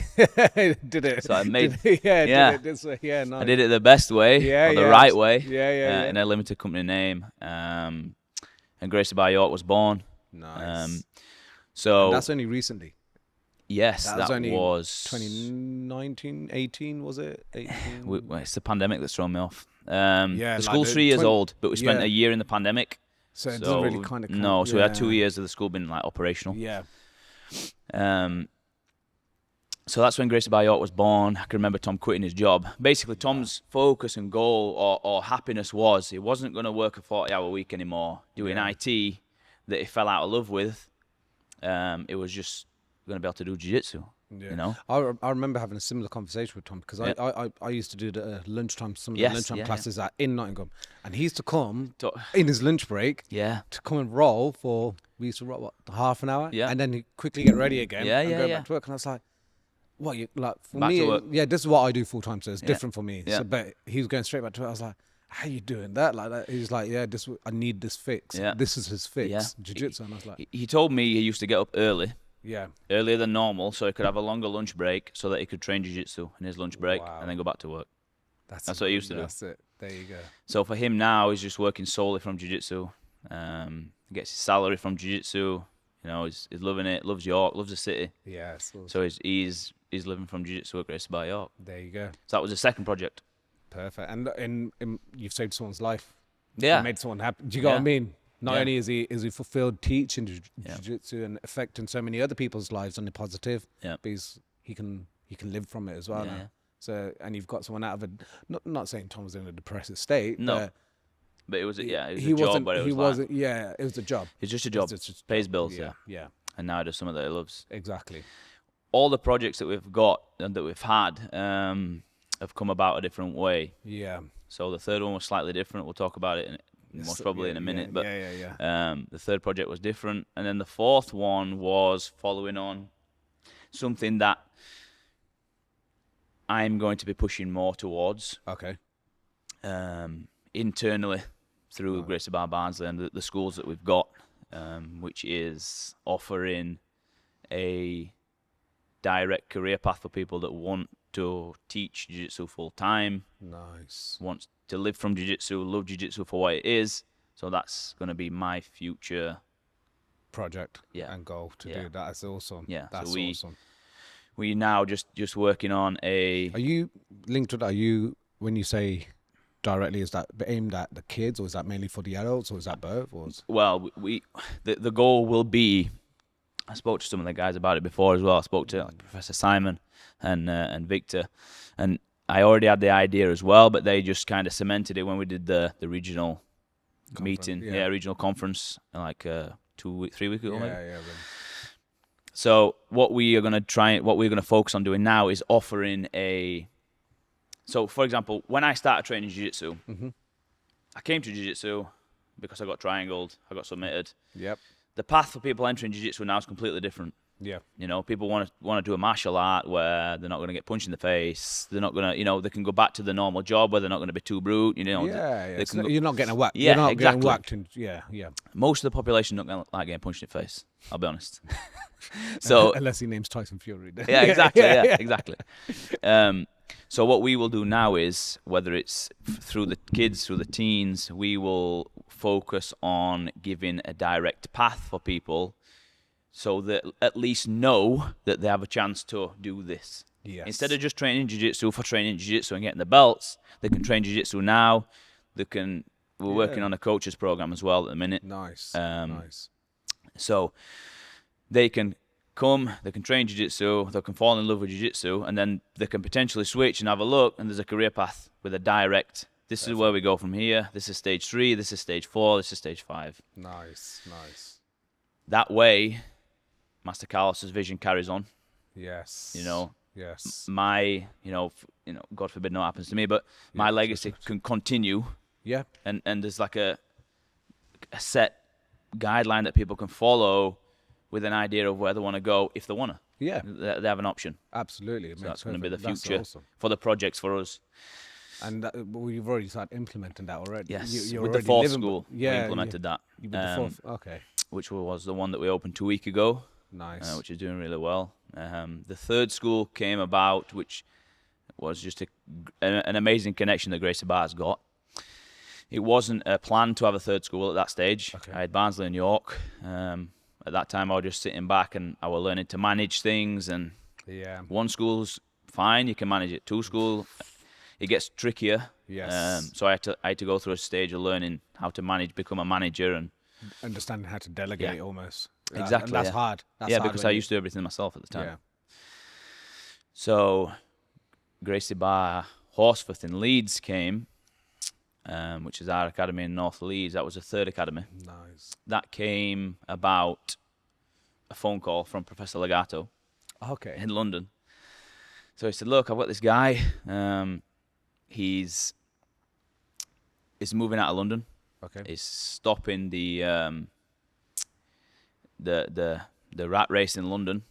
Did it. So I made did it this way. Yeah, nice. I did it the best way, the right way. In a limited company name. And Gracie Bayott was born. Nice. And
that's only recently.
Yes, that was
2019, 18, was it? 18?
It's the pandemic that's thrown me off. The school's 3 years old, but we spent a year in the pandemic.
So it doesn't really kind of count.
No, so we had 2 years of the school being operational. Yeah. So that's when Gracie Bayott was born. I can remember Tom quitting his job. Basically, Tom's focus and goal or happiness was he wasn't going to work a 40-hour week anymore doing IT that he fell out of love with. It was just going to be able to do Jiu-Jitsu. Yeah.
I remember having a similar conversation with Tom, because I used to do the lunchtime, some of the lunchtime classes in Nottingham, and he used to come in his lunch break to come and roll for, we used to roll, half an hour, and then he'd quickly get ready again and go back to work. And I was like, what, you like, for back me, this is what I do full time, so it's different for me. So, but he was going straight back to it. I was like, how are you doing that like that? He was like, I need this fix. This is his fix, Jiu-Jitsu. And I was like,
he told me he used to get up early. Earlier than normal, so he could have a longer lunch break, so that he could train Jiu-Jitsu in his lunch break and then go back to work. That's what he used to do.
That's it. There you go.
So for him now, he's just working solely from Jiu-Jitsu. Gets his salary from Jiu-Jitsu. He's loving it. Loves York. Loves the city. Yeah. So he's living from Jiu-Jitsu at Gracie Barra.
There you go.
So that was the second project.
Perfect. And you've saved someone's life. Yeah. You made someone happy. Do you know what I mean? Not only is he fulfilled teaching Jiu-Jitsu and affecting so many other people's lives on the positive, but he can live from it as well now. So, and you've got someone out of not saying Tom was in a depressive state.
No, but it was it was a job. But it was
it was a job.
It's just a job. It pays bills. Yeah. And now he does something that he loves.
Exactly.
all the projects that we've got and that we've had have come about a different way.
Yeah.
So the third one was slightly different. We'll talk about it most probably in a minute. But the third project was different. And then the fourth one was following on something that I'm going to be pushing more towards.
Okay.
Internally through Gracie Barra Barnsley and the schools that we've got, which is offering a direct career path for people that want to teach Jiu-Jitsu full time.
Nice.
Wants to live from Jiu-Jitsu, love Jiu-Jitsu for what it is. So that's going to be my future
project and goal to do that. That's awesome.
Yeah,
that's
so
awesome.
We now just working on a.
Are you linked to that? Are you, when you say directly, is that aimed at the kids, or is that mainly for the adults, or is that both? Or
well, the goal will be. I spoke to some of the guys about it before as well. I spoke to Professor Simon and Victor, and I already had the idea as well, but they just kind of cemented it when we did the regional meeting, regional conference, like 3 weeks ago.
Yeah.
So what we're going to focus on doing now is offering a. So, for example, when I started training Jiu-Jitsu, I came to Jiu-Jitsu because I got triangled, I got submitted.
Yep.
The path for people entering Jiu-Jitsu now is completely different.
Yeah.
You know, people want to do a martial art where they're not going to get punched in the face. They're not going to, they can go back to the normal job where they're not going to be too brute.
You're not getting whacked.
Yeah,
you're not
exactly.
getting whacked. Yeah.
Most of the population don't like getting punched in the face. I'll be honest. So
unless he names Tyson Fury.
Yeah, exactly. Exactly. So what we will do now is, whether it's through the kids, through the teens, we will focus on giving a direct path for people so that at least know that they have a chance to do this.
Yes.
Instead of just training Jiu-Jitsu for training Jiu-Jitsu and getting the belts, they can train Jiu-Jitsu now. We're working on a coaches program as well at the minute.
Nice.
So they can come, they can train Jiu-Jitsu, they can fall in love with Jiu-Jitsu, and then they can potentially switch and have a look, and there's a career path with a direct, this is where we go from here, this is stage 3, this is stage 4, this is stage 5.
Nice.
That way, Master Carlos's vision carries on.
Yes. Yes.
My, God forbid no happens to me, but my legacy can continue.
Yeah.
And there's like a set guideline that people can follow with an idea of where they want to go if they want to.
Yeah.
They have an option.
Absolutely.
So that's going to be the future for the projects for us.
And we've already started implementing that already.
Yes,
you're
with the fourth school, we implemented that.
With the fourth, okay.
Which was the one that we opened 2 weeks ago.
Nice.
Which is doing really well. The third school came about, which was just an amazing connection that Gracie Barra's got. It wasn't a plan to have a third school at that stage. Okay. I had Barnsley and York. At that time, I was just sitting back and I was learning to manage things. And one school's fine, you can manage it. 2 school, it gets trickier.
Yes.
So I had to go through a stage of learning how to manage, become a manager, and
understanding how to delegate almost.
Exactly.
And that's hard.
Because I used to do everything myself at the time. Yeah. So Gracie Barra Horsforth in Leeds came, which is our academy in North Leeds. That was a third academy.
Nice. That
came about a phone call from Professor Legato in London. So he said, look, I've got this guy. He's moving out of London.
Okay.
He's stopping the rat race in London.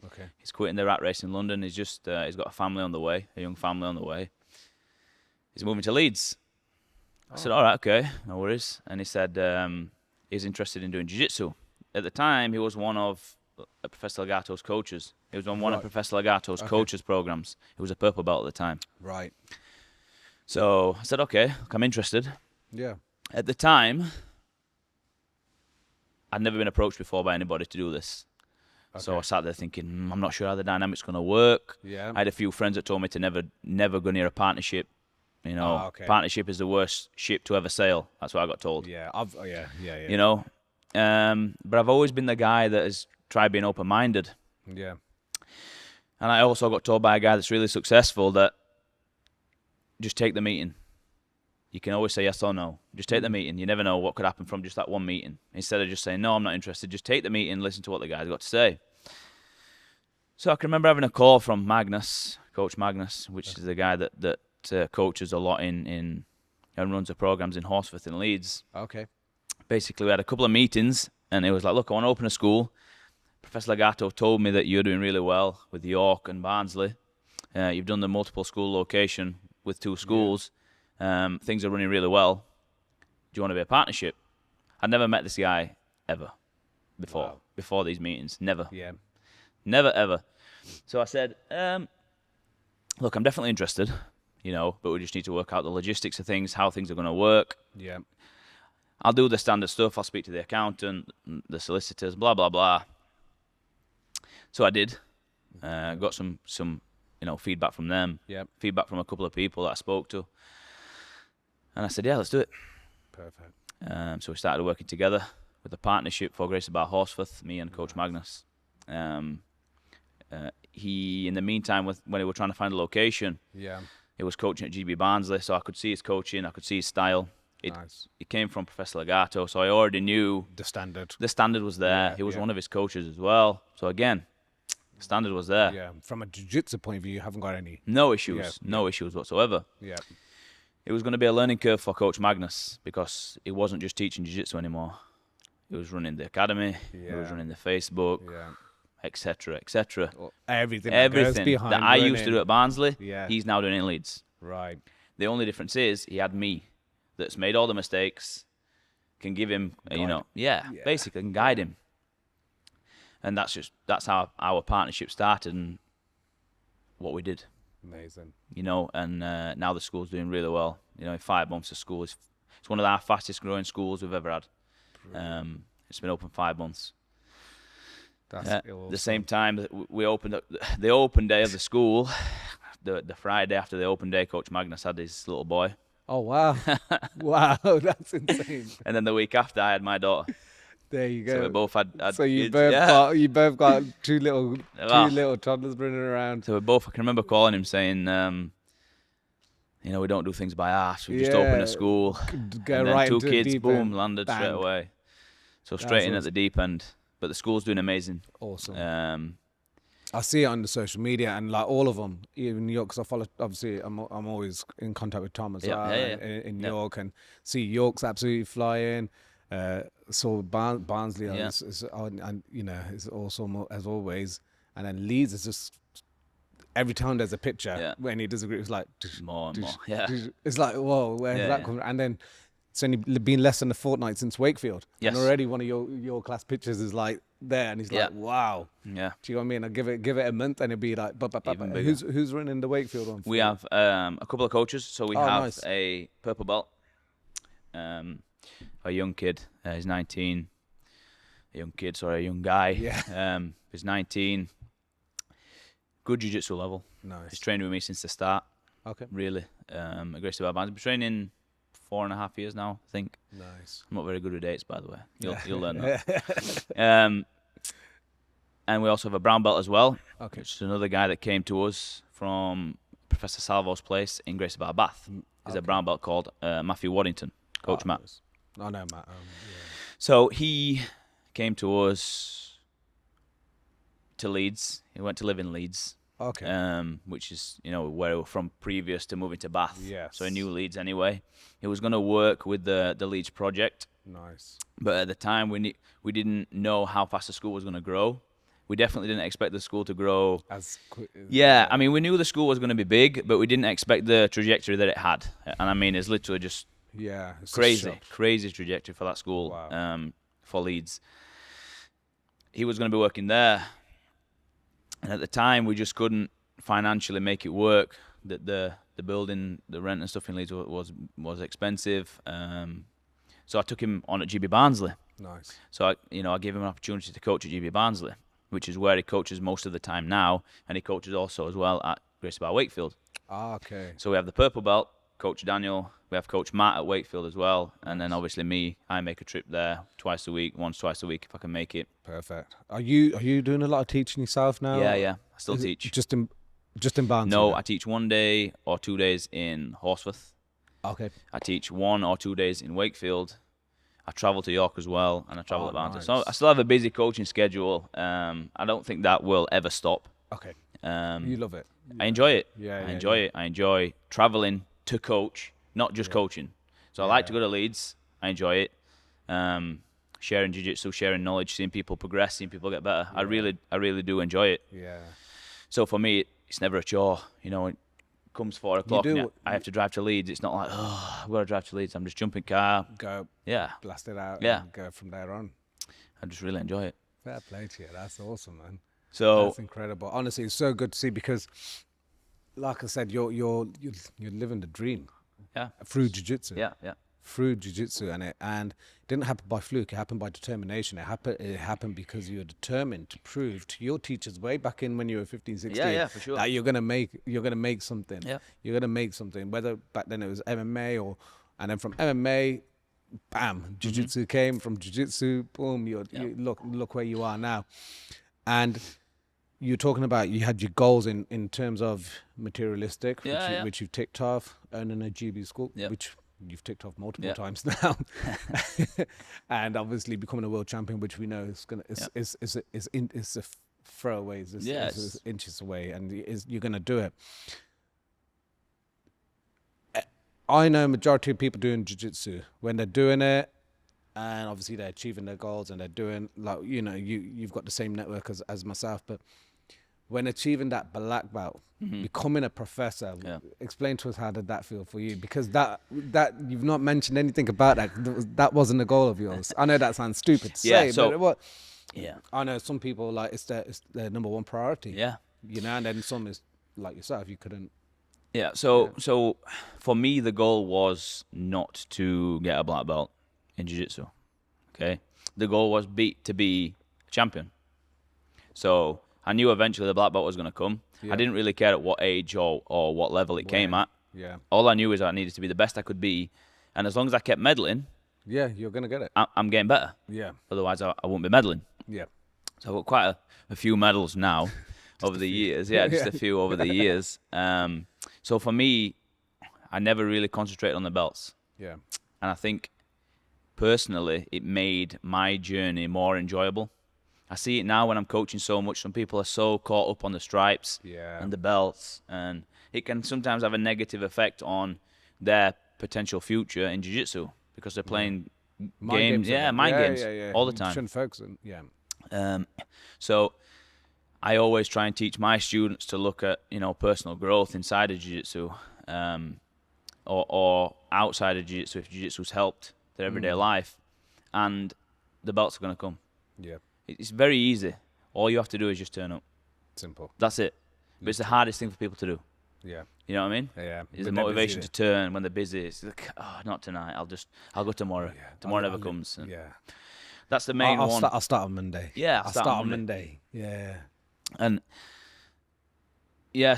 Okay.
He's quitting the rat race in London. He's just he's got a family on the way, a young family on the way. He's moving to Leeds. I said, all right, okay, no worries. And he said he's interested in doing Jiu-Jitsu. At the time, he was one of Professor Legato's coaches. He was on one of Professor Legato's coaches programs. He was a purple belt at the time. Right. So I said, okay, look, I'm interested.
Yeah.
At the time, I'd never been approached before by anybody to do this. Okay. So I sat there thinking, I'm not sure how the dynamic's going to work.
Yeah.
I had a few friends that told me to never go near a partnership. You know, partnership is the worst ship to ever sail. That's what I got told.
Yeah, yeah.
You know, but I've always been the guy that has tried being open-minded.
Yeah.
And I also got told by a guy that's really successful that just take the meeting. You can always say yes or no. Just take the meeting. You never know what could happen from just that one meeting. Instead of just saying, no, I'm not interested, just take the meeting, listen to what the guy's got to say. So I can remember having a call from Magnus, Coach Magnus, which is the guy that coaches a lot in and runs the programs in Horsforth and Leeds.
Okay.
Basically, we had a couple of meetings, and it was like, look, I want to open a school. Professor Legato told me that you're doing really well with York and Barnsley. You've done the multiple school location with 2 schools. Yeah. Things are running really well. Do you want to be a partnership? I'd never met this guy ever before these meetings. Never.
Yeah.
Never, ever. So I said, look, I'm definitely interested, but we just need to work out the logistics of things, how things are going to work.
Yeah.
I'll do the standard stuff. I'll speak to the accountant, the solicitors, blah, blah, blah. So I did. Got some feedback from them.
Yep.
Feedback from a couple of people that I spoke to. And I said, yeah, let's do it.
Perfect.
So we started working together with a partnership for Gracie Barra Horsforth, me and Coach Magnus. He, in the meantime, when we were trying to find a location, he was coaching at GB Barnsley, so I could see his coaching, I could see his style. It came from Professor Legato, so I already knew
the standard.
The standard was there. He was one of his coaches as well. So again, the standard was there.
Yeah. From a jiu-jitsu point of view, you haven't got any.
No issues. No issues whatsoever.
Yeah.
It was going to be a learning curve for Coach Magnus because he wasn't just teaching jiu-jitsu anymore. He was running the academy. He was running the Facebook. Etc. Etc.
Everything
that I used to do at Barnsley, he's now doing it in Leeds.
Right.
The only difference is he had me that's made all the mistakes, can give him, basically can guide him. And that's how our partnership started and what we did.
Amazing.
And now the school's doing really well. In 5 months the school it's one of our fastest growing schools we've ever had. It's been open 5 months.
That's
the same time that we opened up the open day of the school, the Friday after the open day, Coach Magnus had his little boy.
Oh wow. Wow, that's insane.
And then the week after I had my daughter.
There you go.
So we both had
so you
kids.
you both got two little toddlers running around.
So I can remember calling him saying, we don't do things by half. We just open a school.
Go
and then
right
2
into
kids,
the deep
boom,
end.
landed
Bang.
straight away. So straight in at the deep end. But the school's doing amazing.
Awesome. I see it on the social media and like all of them, even York, because I follow. Obviously, I'm always in contact with Tom as well in York, and see York's absolutely flying. So Barnsley is awesome as always, and then Leeds is just every time there's a picture when he does a group, it's like
more and more. Yeah,
it's like whoa, where's that coming? And then it's only been less than a fortnight since Wakefield, and already one of your class pictures is like there, and he's like, wow.
Yeah.
Do you know what I mean? I give it a month, and it'd be like, who's running the Wakefield one?
We have a couple of coaches, so we have a purple belt, a young kid. He's 19. A young guy.
Yeah.
He's 19. Good jiu-jitsu level.
Nice.
He's trained with me since the start.
Okay.
Really. At Gracie Barra. I've been training 4.5 years now, I think.
Nice.
I'm not very good with dates, by the way. You'll learn that. And we also have a brown belt as well.
Okay.
Which is another guy that came to us from Professor Salvo's place in Gracie Barra Bath. There's a brown belt called Matthew Waddington, Coach Matt.
Nice. I know Matt.
So he came to us to Leeds. He went to live in Leeds.
Okay.
Which is, where we were from previous to moving to Bath.
Yes.
So he knew Leeds anyway. He was going to work with the Leeds project.
Nice.
But at the time, we didn't know how fast the school was going to grow. We definitely didn't expect the school to grow
as quick.
I mean, we knew the school was going to be big, but we didn't expect the trajectory that it had. And I mean, it's literally just crazy trajectory for that school.
Wow.
For Leeds. He was going to be working there. And at the time, we just couldn't financially make it work. That the building, the rent and stuff in Leeds was expensive. So I took him on at GB Barnsley.
Nice.
So I gave him an opportunity to coach at GB Barnsley, which is where he coaches most of the time now, and he coaches also as well at Gracie Barra Wakefield.
Okay.
So we have the purple belt, Coach Daniel. We have Coach Matt at Wakefield as well, and then obviously me. I make a trip there twice a week if I can make it.
Perfect. Are you doing a lot of teaching yourself now?
Yeah. I still teach.
Just in Barnsley?
No, I teach 1 day or 2 days in Horsforth.
Okay.
I teach 1 or 2 days in Wakefield. I travel to York as well, and I travel to Barnsley.
Nice.
So I still have a busy coaching schedule. I don't think that will ever stop.
Okay. You love it.
I enjoy it.
Yeah,
I enjoy it. I enjoy traveling to coach, not just coaching. So I like to go to Leeds. I enjoy it. Sharing jiu-jitsu, sharing knowledge, seeing people progress, seeing people get better. Yeah. I really do enjoy it.
Yeah.
So for me, it's never a chore. You know, it comes 4 o'clock. I have to drive to Leeds. It's not like, I've got to drive to Leeds. I'm just jumping car.
Go.
Yeah.
Blast it out.
Yeah.
And go from there on.
I just really enjoy it.
Fair play to you. That's awesome, man.
So
that's incredible. Honestly, it's so good to see because, like I said, you're living the dream.
Yeah.
Through jiu-jitsu.
Yeah, yeah.
Through jiu-jitsu, and it didn't happen by fluke. It happened by determination. It happened because you were determined to prove to your teachers way back in when you were 15, 16
for sure.
that you're gonna make something.
Yeah.
You're gonna make something. Whether back then it was MMA and then from MMA, bam, jiu-jitsu came. From jiu-jitsu, boom, you look where you are now. And you're talking about you had your goals in terms of materialistic, which you've ticked off, earning a GB school, which you've ticked off multiple times now, and obviously becoming a world champion, which we know is gonna is a throwaway, is inches away, and you're gonna do it. I know majority of people doing jiu-jitsu when they're doing it, and obviously they're achieving their goals, and they're doing you've got the same network as myself, but when achieving that black belt, becoming a professor, explain to us how did that feel for you? Because that you've not mentioned anything about that. That wasn't the goal of yours. I know that sounds stupid to say, but I know some people like it's their number one priority.
Yeah,
and then some is like yourself. You couldn't.
Yeah. So for me, the goal was not to get a black belt in jiu-jitsu. Okay, the goal was to be champion. So I knew eventually the black belt was going to come. Yeah. I didn't really care at what age or what level it came at.
Yeah.
All I knew is I needed to be the best I could be. And as long as I kept medaling,
you're going to get it.
I'm getting better.
Yeah.
Otherwise, I wouldn't be medaling.
Yeah.
So I've got quite a few medals now over the years. Yeah, just a few over the years. So for me, I never really concentrated on the belts.
Yeah.
And I think, personally, it made my journey more enjoyable. I see it now when I'm coaching so much. Some people are so caught up on the stripes and the belts, and it can sometimes have a negative effect on their potential future in jiu-jitsu because they're playing mind games all the time.
Shouldn't focus on,
So I always try and teach my students to look at personal growth inside of jiu-jitsu, or outside of jiu-jitsu if jiu-jitsu's helped their everyday life, and the belts are going to come.
Yeah.
It's very easy. All you have to do is just turn up.
Simple.
That's it. But it's the hardest thing for people to do.
Yeah.
You know what I mean?
Yeah.
It's the motivation to turn when they're busy. It's like, not tonight. I'll go tomorrow. Yeah. Tomorrow never comes.
Yeah.
That's the main one.
I'll start on Monday.
Yeah.
I'll start on Monday. Yeah.
And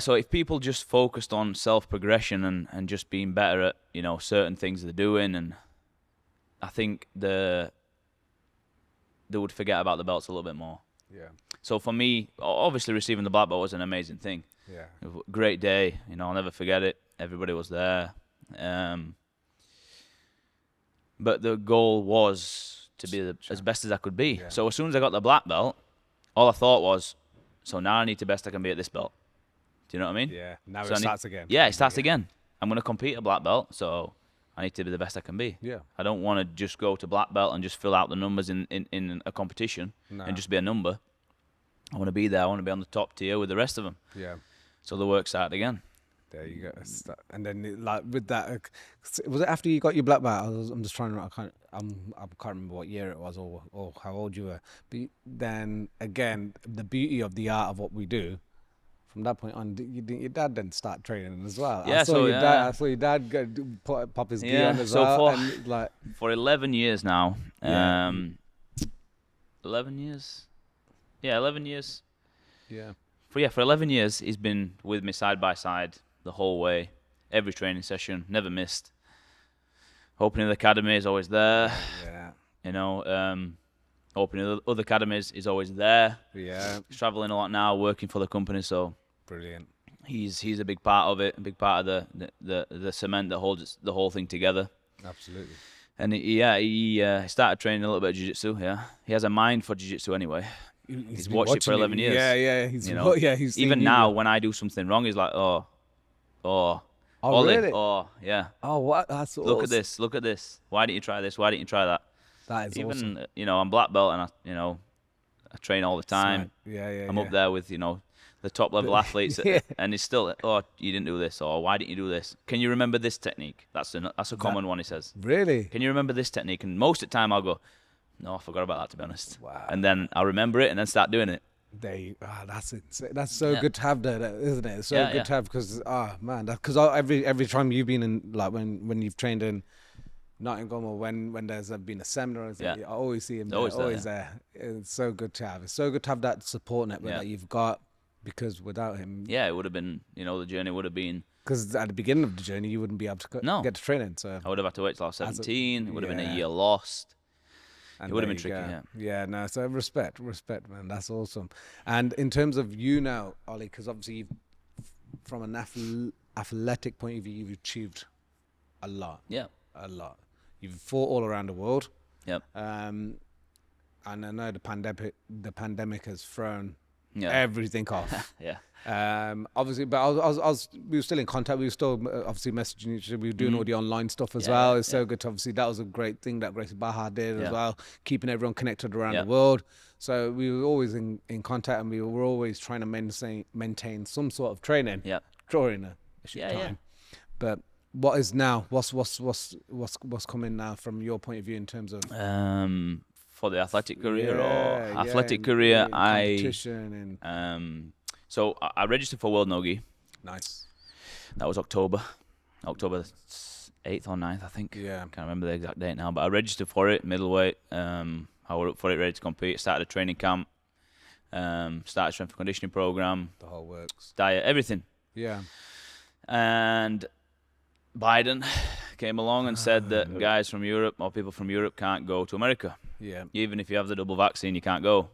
so if people just focused on self-progression and just being better at, certain things they're doing, and I think they would forget about the belts a little bit more.
Yeah.
So for me, obviously receiving the black belt was an amazing thing.
Yeah.
Great day. I'll never forget it. Everybody was there. But the goal was to be as best as I could be. Yeah. So as soon as I got the black belt, all I thought was, so now I need to best I can be at this belt. Do you know what I mean?
Yeah. Now it starts again.
Yeah, it starts again. I'm going to compete at black belt, so I need to be the best I can be.
Yeah.
I don't want to just go to black belt and just fill out the numbers in a competition and just be a number. I want to be there. I want to be on the top tier with the rest of them.
Yeah.
So the work started again.
There you go. And then, like with that, was it after you got your black belt? I'm just trying to. I can't remember what year it was or how old you were. But then again, the beauty of the art of what we do. From that point on, your dad then start training as well.
Yeah,
I saw your dad go pop his gear on as well.
For 11 years now. 11 years. Yeah, 11 years.
Yeah.
For 11 years, he's been with me side by side the whole way, every training session, never missed. Opening the academy is always there.
Yeah.
Opening other academies is always there.
Yeah.
He's traveling a lot now, working for the company, so
brilliant.
He's a big part of it, a big part of the cement that holds the whole thing together.
Absolutely.
And he started training a little bit of jiu-jitsu. Yeah, he has a mind for jiu-jitsu anyway. He's watched it for 11 years.
Yeah. He's
even now when I do something wrong, he's like, oh, Ollie,
really?
oh, yeah.
Oh, what? That's awesome.
Look at this. Why didn't you try this? Why didn't you try that?
That is awesome.
Even, I'm black belt and I train all the time.
Yeah.
I'm up there with, the top level athletes, and it's still, oh, you didn't do this, or why didn't you do this? Can you remember this technique? That's a common one, he says.
Really?
Can you remember this technique? And most of the time I'll go, no, I forgot about that, to be honest.
Wow.
And then I'll remember it and then start doing it.
That's so good to have that, isn't it? It's so good to have, because because every time you've been in, like when you've trained in Nottingham, or when there's been a seminar, I always see him there, always there. It's so good to have. It's so good to have that support network that you've got, because without him,
it would have been, the journey would have been.
Because at the beginning of the journey, you wouldn't be able to get to training. So
I would have had to wait till I was 17. It would have been a year lost.
And
it would have been tricky,
no, so respect, man. That's awesome. And in terms of you now, Ollie, because obviously from an athletic point of view, you've achieved a lot.
Yeah.
A lot. You've fought all around the world.
Yep.
And I know the pandemic has thrown everything off.
Yeah.
Obviously, but we were still in contact. We were still obviously messaging each other. We were doing all the online stuff as well. It's so good to, obviously, that was a great thing that Gracie Barra did as well, keeping everyone connected around the world. So we were always in contact, and we were always trying to maintain some sort of training during a time. But what is now? What's coming now from your point of view in terms of
for the athletic career career?
Competition
So I registered for World Nogi.
Nice.
That was October 8th or 9th, I think.
Yeah.
Can't remember the exact date now, but I registered for it, middleweight. I was up for it, ready to compete. Started a training camp. Started strength and conditioning program.
The whole works.
Diet, everything.
Yeah.
And Biden came along and said that guys from Europe or people from Europe can't go to America.
Yeah.
Even if you have the double vaccine, you can't go.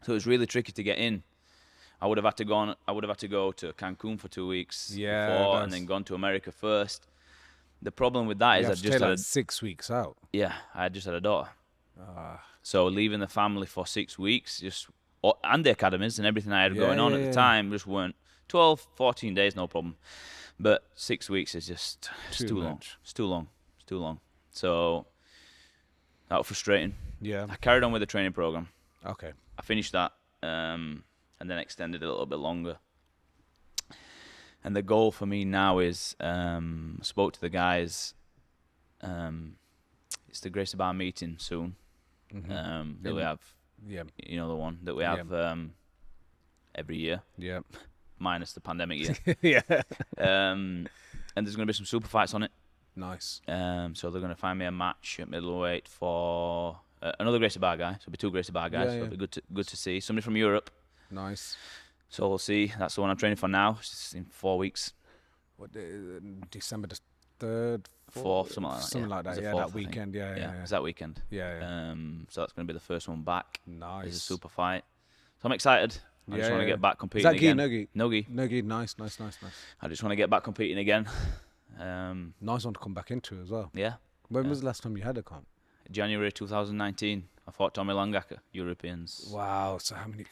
So it was really tricky to get in. I would have had to go to Cancun for 2 weeks before, and then gone to America first. The problem with that is I just had
6 weeks out.
Yeah, I just had a daughter. So leaving the family for 6 weeks, and the academies and everything I had going on at the time just weren't 12, 14 days, no problem. But 6 weeks is just too long. It's too long. So that was frustrating.
Yeah.
I carried on with the training program.
Okay.
I finished that. And then extended it a little bit longer. And the goal for me now is, I spoke to the guys, it's the Gracie Barra meeting soon, that we have, the one that we have every year, minus the pandemic year. And there's going to be some super fights on it.
Nice.
So they're going to find me a match at middleweight for another Gracie Barra guy, so it'll be 2 Gracie Barra guys, so it'll be good to see. Somebody from Europe.
Nice.
So we'll see. That's the one I'm training for now. It's in 4 weeks.
What, December the 3rd?
4th, something like that.
Something like that,
4th,
that weekend. Yeah.
It's that weekend.
Yeah.
So that's going to be the first one back.
Nice.
It's a super fight. So I'm excited. I just want to get back competing
again.
Is that
gi?
No gi.
No gi, nice.
I just want to get back competing again.
Nice one to come back into as well.
Yeah.
When was the last time you had a comp?
January 2019. I fought Tommy Langacker, Europeans.
Wow. So how many...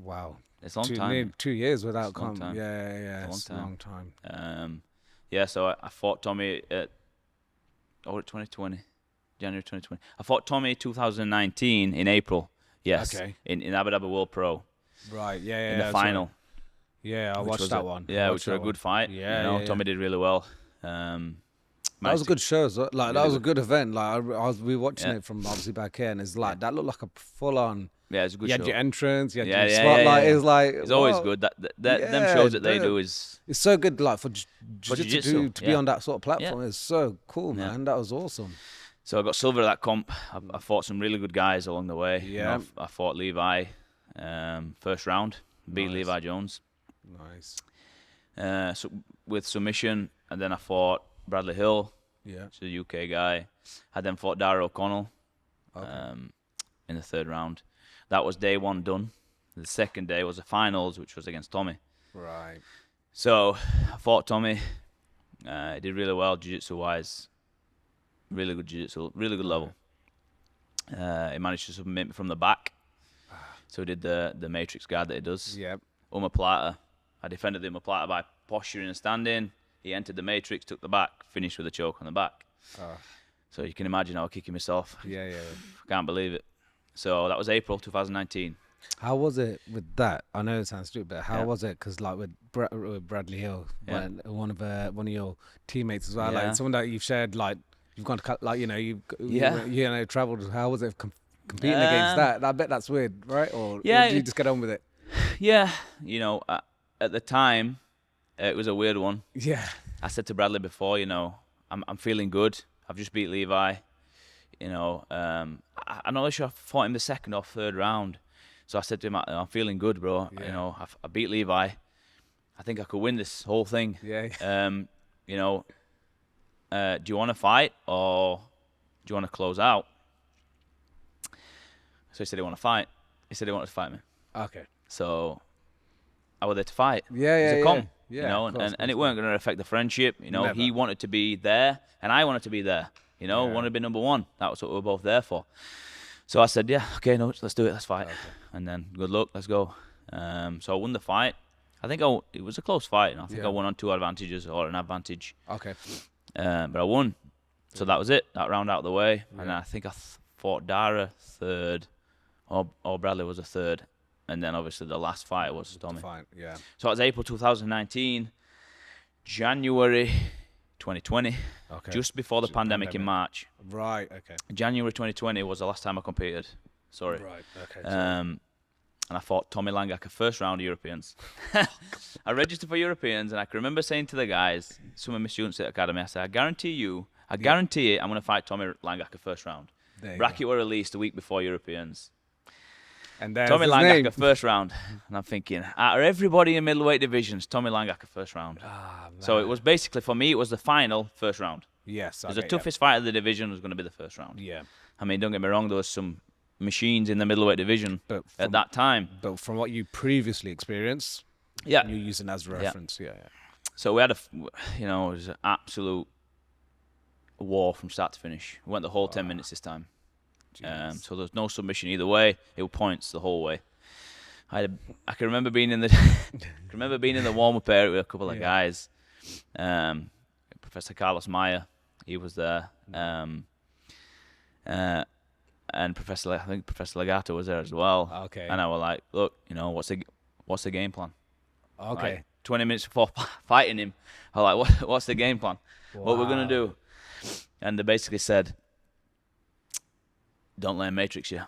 wow.
It's a long time.
2 years without
comp.
Yeah. It's a long time.
So I fought Tommy at 2020, January 2020. I fought Tommy 2019 in April. Yes. Okay. In Abu Dhabi World Pro.
Right. Yeah.
In the final.
Yeah, I watched that one.
Yeah, which was a good fight. Yeah. Tommy did really well.
That was a good show. Like that was a good event. Like we were watching it from obviously back here, and it's like that looked like a full on.
Yeah, it's a good show.
You had your entrance, you had your spotlight. It's like
it's always good. Them shows that they do is
it's so good. Like for jiu-jitsu to be on that sort of platform is so cool, man. That was awesome.
So I got silver at that comp. I fought some really good guys along the way.
Yeah,
I fought Levi, first round, beat Levi Jones.
Nice.
So with submission, and then I fought Bradley Hill.
Yeah,
he's a UK guy. I then fought Dara O'Connell. In the 3rd round. That was day 1 done. The second day was the finals, which was against Tommy.
Right.
So I fought Tommy. He did really well, jiu-jitsu wise. Really good jiu-jitsu, really good level. He managed to submit me from the back. So he did the matrix guard that he does.
Yep.
Omoplata. I defended the omoplata by posturing and standing. He entered the matrix, took the back, finished with a choke on the back. So you can imagine I was kicking myself.
Yeah.
I can't believe it. So that was April 2019.
How was it with that? I know it sounds stupid, but how was it? Because like with Bradley Hill, one of your teammates as well, like someone that you've shared, like you've gone to, like you've traveled. How was it competing against that? I bet that's weird, right? Or did you just get on with it?
Yeah, at the time, it was a weird one.
Yeah.
I said to Bradley before, I'm feeling good. I've just beat Levi. I'm not sure I fought him the second or third round. So I said to him, I'm feeling good, bro.
Yeah.
I beat Levi. I think I could win this whole thing.
Yeah.
Do you want to fight or do you want to close out? So he said he wanted to fight. He said he wanted to fight me.
Okay.
So I was there to fight.
Yeah.
And it weren't going to affect the friendship.
Never.
He wanted to be there and I wanted to be there. Wanted to be number one. That was what we were both there for. So I said, okay, no, let's do it, let's fight. Okay. And then, good luck, let's go. So I won the fight. I think it was a close fight. And I think I won on 2 advantages or an advantage.
Okay.
But I won. So that was it. That round out of the way. Yeah. And I think I fought Dara third, or Bradley was a third. And then obviously the last fight was Tommy.
Yeah.
So it was April 2019, January 2020, just before the pandemic in March.
Right, okay.
January 2020 was the last time I competed. Sorry.
Right, okay.
And I fought Tommy Langacker first round of Europeans. I registered for Europeans, and I can remember saying to the guys, some of my students at the academy, I said, I guarantee it, I'm going to fight Tommy Langacker first round. Bracket were released a week before Europeans.
And
Tommy Langacker first round. And I'm thinking, out of everybody in middleweight divisions, Tommy Langacker first round. So it was basically, for me, it was the final first round.
Yes.
Because the toughest fight of the division was going to be the first round.
Yeah.
I mean, don't get me wrong, there was some machines in the middleweight division at that time.
But from what you previously experienced, you're using as a reference. Yeah.
So we had it was an absolute war from start to finish. We went the whole 10 minutes this time. So there was no submission either way. It was points the whole way. I can remember being in the warm-up area with a couple of guys. Professor Carlos Meyer, he was there, and I think Professor Legato was there as well.
Okay.
And I was like, look, what's the game plan?
Okay.
Like, 20 minutes before fighting him, I was like, what's the game plan?
Wow.
What we're gonna do? And they basically said, don't let him matrix you.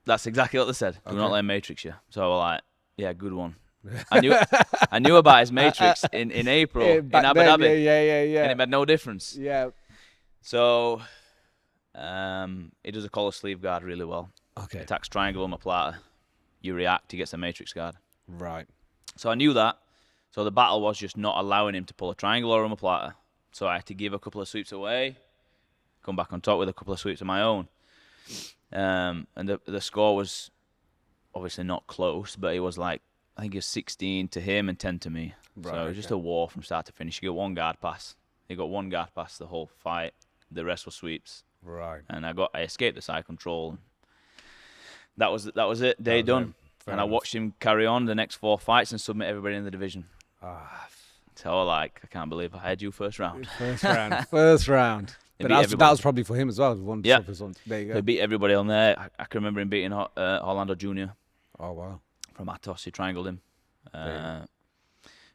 That's exactly what they said. Do not let him matrix you. So I was like, yeah, good one. I knew about his matrix in April in Abu Dhabi.
Yeah.
And it made no difference.
Yeah.
So he does a collar sleeve guard really well.
Okay.
Attacks triangle omoplata. You react, he gets a matrix guard.
Right.
So I knew that. So the battle was just not allowing him to pull a triangle or omoplata. So I had to give a couple of sweeps away, come back on top with a couple of sweeps of my own. And the score was obviously not close, but it was like, I think it was 16 to him and 10 to me. Right, so it was just a war from start to finish. You got one guard pass. He got one guard pass the whole fight. The rest was sweeps.
Right.
And I escaped the side control. That was it. Day done. And I watched him carry on the next 4 fights and submit everybody in the division. So I can't believe I had you first round.
First round. But that was probably for him as well. There you go.
He beat everybody on there. I can remember him beating Orlando Jr.
Oh, wow.
From Atos. He triangled him. And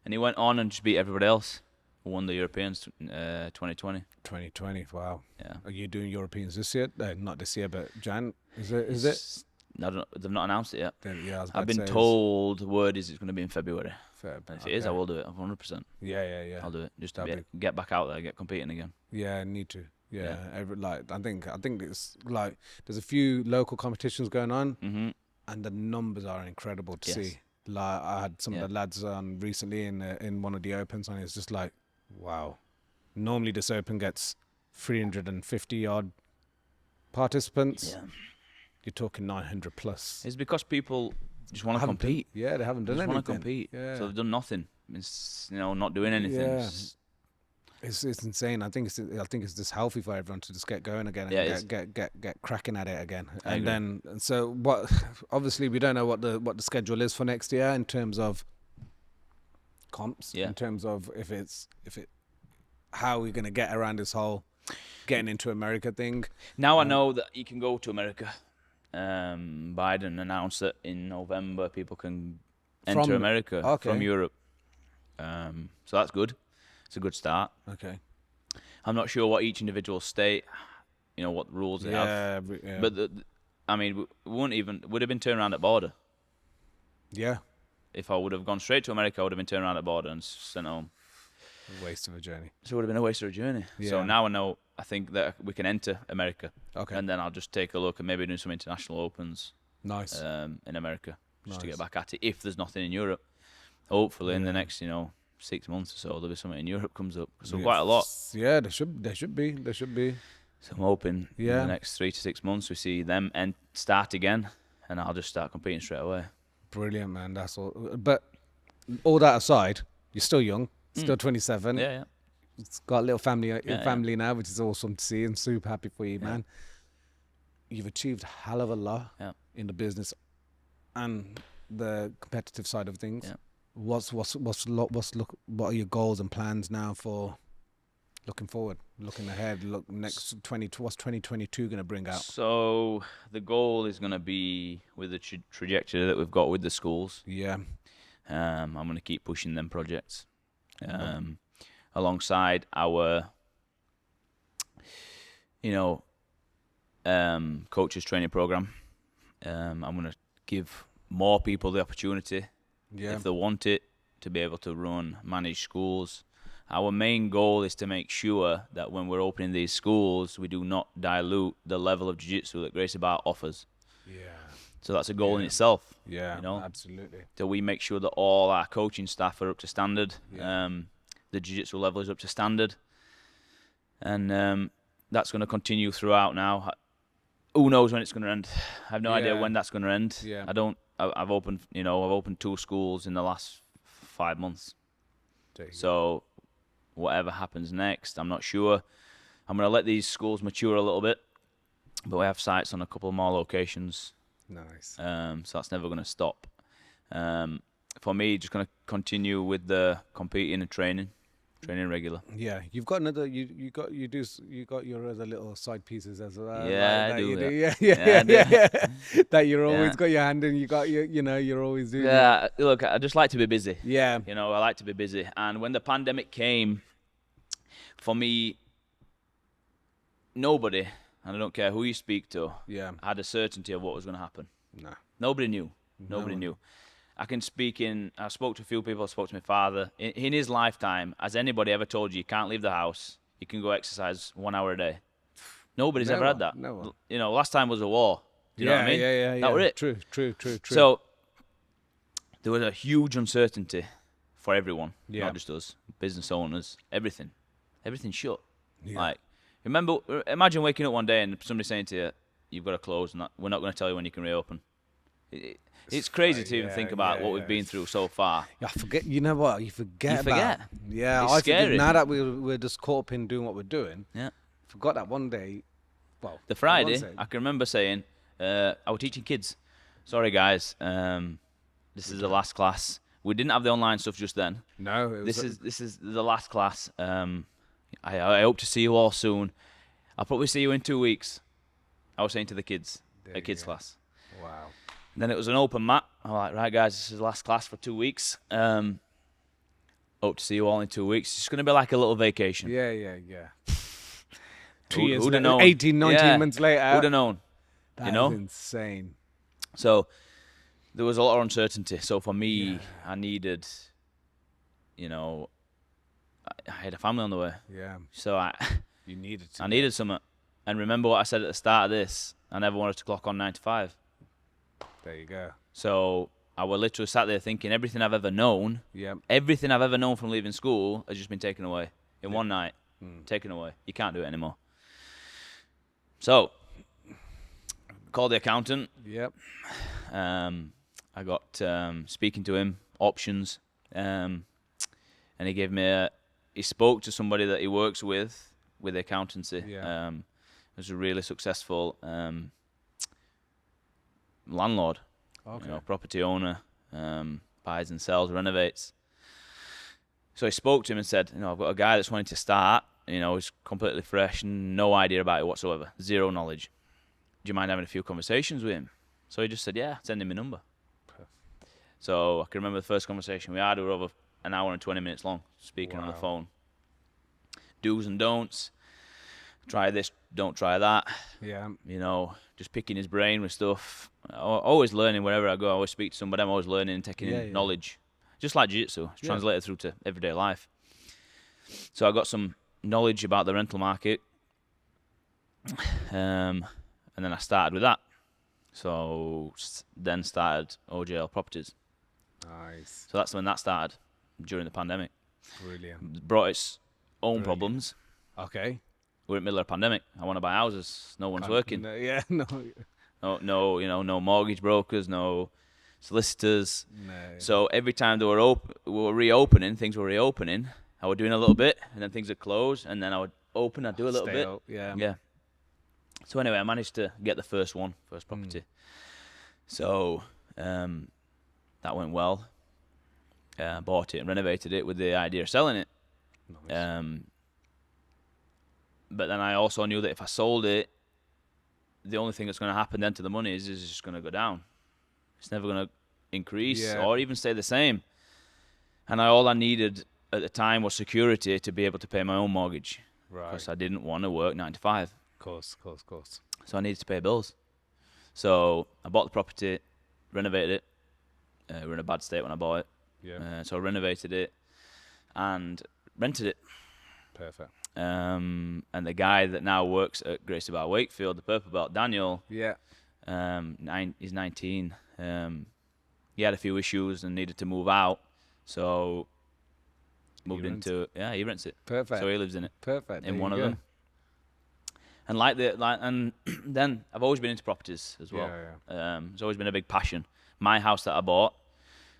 he went on and just beat everybody else. Won the Europeans 2020.
2020, wow.
Yeah.
Are you doing Europeans this year? Not this year, but Jan. Is it?
No, they've not announced it yet.
Yeah,
I've been told the word is it's going to be in February. If it is, I will do it 100%.
Yeah.
I'll do it just to get back out there, get competing again.
Yeah, I need to. Yeah. I think it's like there's a few local competitions going on, and the numbers are incredible to see. Like I had some of the lads on recently in one of the opens, and it's just like, wow. Normally this open gets 350 odd participants. Yeah. You're talking 900 plus.
It's because people just want to compete.
They haven't done anything.
Just want to compete. Yeah. So they've done nothing. It's not doing anything.
Yeah. It's insane. I think it's just healthy for everyone to just get going again and get cracking at it again. So what? Obviously, we don't know what the schedule is for next year in terms of comps.
Yeah.
In terms of how we're gonna get around this whole getting into America thing.
Now I know that you can go to America. Biden announced that in November people can enter America from Europe. So that's good. It's a good start.
Okay.
I'm not sure what each individual state, what rules they have.
Yeah.
But we would have been turned around at border.
Yeah.
If I would have gone straight to America, I would have been turned around at border and sent home.
A waste of a journey.
So it would have been a waste of a journey.
Yeah.
So now I think that we can enter America.
Okay.
And then I'll just take a look and maybe do some international opens.
Nice.
In America, just to get back at it. If there's nothing in Europe, hopefully in the next 6 months or so there'll be something in Europe comes up. So quite a lot.
Yeah, there should be.
So I'm hoping in the next 3 to 6 months we see them and start again, and I'll just start competing straight away.
Brilliant, man. That's all. But all that aside, you're still young, still 27.
Yeah.
It's got a little family now, which is awesome to see. I'm super happy for you, man. You've achieved a hell of a lot in the business and the competitive side of things. Yeah. What are your goals and plans now for looking forward, looking ahead? What's 2022 going to bring out?
So the goal is going to be with the trajectory that we've got with the schools.
Yeah.
I'm going to keep pushing them projects alongside our, coaches training program. I'm going to give more people the opportunity, if they want it, to be able to manage schools. Our main goal is to make sure that when we're opening these schools, we do not dilute the level of jiu-jitsu that Gracie Barra offers. Yeah. So that's a goal in itself.
Yeah, absolutely.
So we make sure that all our coaching staff are up to standard. Yeah. The jiu-jitsu level is up to standard. And that's going to continue throughout now. Who knows when it's going to end? I have no idea when that's going to end. Yeah. I've opened 2 schools in the last 5 months. So whatever happens next, I'm not sure. I'm going to let these schools mature a little bit, but we have sites on a couple more locations.
Nice.
So that's never going to stop. For me, just going to continue with the competing and training regular.
Yeah, you've got another. You got your other little side pieces as well.
Yeah, I do.
Yeah. That you're always got your hand in. You're always doing.
Yeah, look, I just like to be busy.
Yeah.
I like to be busy. And when the pandemic came, for me, nobody, and I don't care who you speak to, had a certainty of what was going to happen.
No.
Nobody knew. Nobody knew. I spoke to a few people. I spoke to my father. In his lifetime, has anybody ever told you can't leave the house, you can go exercise 1 hour a day? Nobody's ever had that.
No.
Last time was a war. Do you know what I mean?
Yeah.
That was it.
True.
So there was a huge uncertainty for everyone, not just us, business owners, everything. Everything's shut. Yeah. Imagine waking up one day and somebody saying to you, you've got to close, and we're not going to tell you when you can reopen. It's crazy to even think about what we've been through so far.
I forget. You know what? You forget. Yeah,
it's scary.
Forget. Now that we're just caught up in doing what we're doing.
Yeah.
Forgot that one day. Well,
the Friday, I can remember saying, I was teaching kids. Sorry, guys. This is the last class. We didn't have the online stuff just then.
No.
This is the last class. I hope to see you all soon. I'll probably see you in 2 weeks. I was saying to the kids at kids class.
Wow.
And then it was an open mat. I'm like, right, guys, this is the last class for 2 weeks. Hope to see you all in 2 weeks. It's just going to be like a little vacation.
Yeah. 2
years
later,
known?
18, 19 months later.
Who'd have known?
That is insane.
So there was a lot of uncertainty. So for me, I needed, I had a family on the way.
Yeah.
So
you needed to.
I needed something. And remember what I said at the start of this, I never wanted to clock on 9 to 5.
There you go.
So I was literally sat there thinking everything I've ever known, everything I've ever known from leaving school has just been taken away in one night. Taken away. You can't do it anymore. So called the accountant.
Yep.
I got speaking to him, options, and he gave me he spoke to somebody that he works with the accountancy.
Yeah.
Who's a really successful landlord,
Okay.
property owner, buys and sells, renovates. So he spoke to him and said, I've got a guy that's wanting to start, he's completely fresh, no idea about it whatsoever, zero knowledge. Do you mind having a few conversations with him? So he just said, yeah, send him my number.
Perfect.
So I can remember the first conversation we had. We were over an hour and 20 minutes long, speaking on the
Wow.
phone. Do's and don'ts. Try this, don't try that.
Yeah.
Just picking his brain with stuff. Always learning wherever I go. I always speak to somebody. I'm always learning and taking in knowledge. Just like Jiu-Jitsu. It's translated through to everyday life. So I got some knowledge about the rental market. And then I started with that. So then started OJL Properties.
Nice.
So that's when that started, during the pandemic.
Brilliant.
Brought its own problems.
Okay.
We're in the middle of a pandemic. I want to buy houses. No one's working. No mortgage brokers, no solicitors.
No.
So every time they were reopening, things were reopening, I was doing a little bit, and then things would close, and then I would open, I'd do a little
Stay
bit.
up, yeah.
Yeah. So anyway, I managed to get the first property. So that went well. Bought it and renovated it with the idea of selling it.
Nice.
But then I also knew that if I sold it, the only thing that's going to happen then to the money is it's just going to go down. It's never going to increase or even stay the same. And all I needed at the time was security to be able to pay my own mortgage.
Right.
Because I didn't want to work 9 to 5.
Of course.
So I needed to pay bills. So I bought the property, renovated it. We were in a bad state when I bought it.
Yeah.
So I renovated it and rented it.
Perfect.
And the guy that now works at Gracie Barra Wakefield, the purple belt, Daniel,
Yeah.
he's 19. He had a few issues and needed to move out, so moved into he rents it.
Perfect.
So he lives in it.
Perfect.
In one of them. And and then I've always been into properties as well.
Yeah.
It's always been a big passion. My house that I bought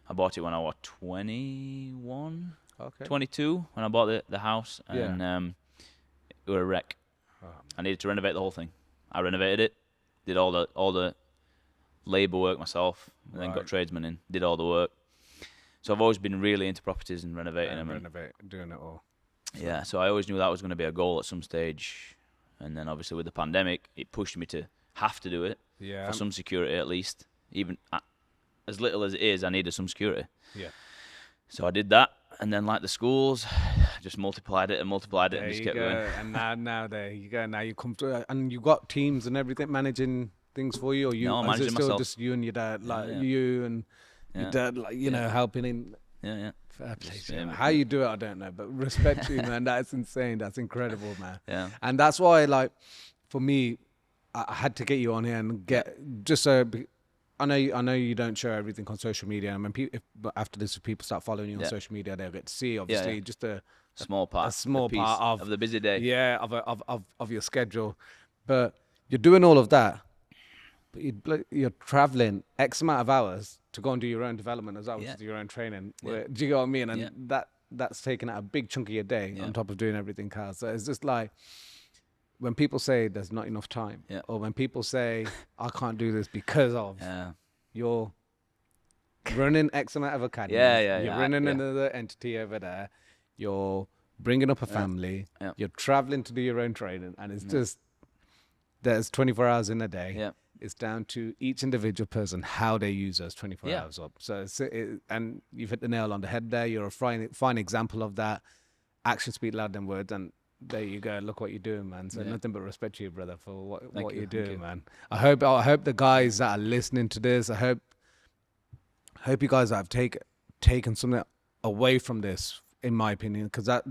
it when I was 21.
Okay.
22 when I bought the house, and it was a wreck. I needed to renovate the whole thing. I renovated it, did all the labour work myself, and then got tradesmen in, did all the work. So I've always been really into properties and renovating them.
Doing it all.
Yeah, so I always knew that was going to be a goal at some stage. And then obviously with the pandemic, it pushed me to have to do it for some security at least. Even as little as it is, I needed some security.
Yeah.
So I did that. And then like the schools, just multiplied it and
There
just
you
kept
go.
going.
And now there you go. Now you come through, and you got teams and everything managing things for you, or you?
No, I'm
or is it
managing
still
myself.
just you and your dad, you and your dad, helping in?
Yeah.
Fair play.
Same.
How you do it, I don't know, but respect to you, man. That's insane. That's incredible, man.
Yeah.
And that's why, for me, I had to get you on here and get just so. I know you don't share everything on social media. I mean, but after this, if people start following you on social media, they'll get to see obviously just a
small part,
part
of the busy day.
Yeah, of your schedule. But you're doing all of that, but you're traveling X amount of hours to go and do your own development as well, which is your own training. Do you get what I mean? And that's taking out a big chunk of your day on top of doing everything else. So it's just like, when people say there's not enough time, or when people say I can't do this because of you're running X amount of academies, you're running another entity over there, you're bringing up a family, you're traveling to do your own training, and it's just there's 24 hours in a day. Yeah. It's down to each individual person how they use those 24 hours up. So and you've hit the nail on the head there. You're a fine example of that. Actions speak louder than words, and there you go. Look what you're doing, man. So nothing but respect to you, brother, for what you're doing, man. I hope the guys that are listening to this, I hope you guys have taken something away from this, in my opinion, because that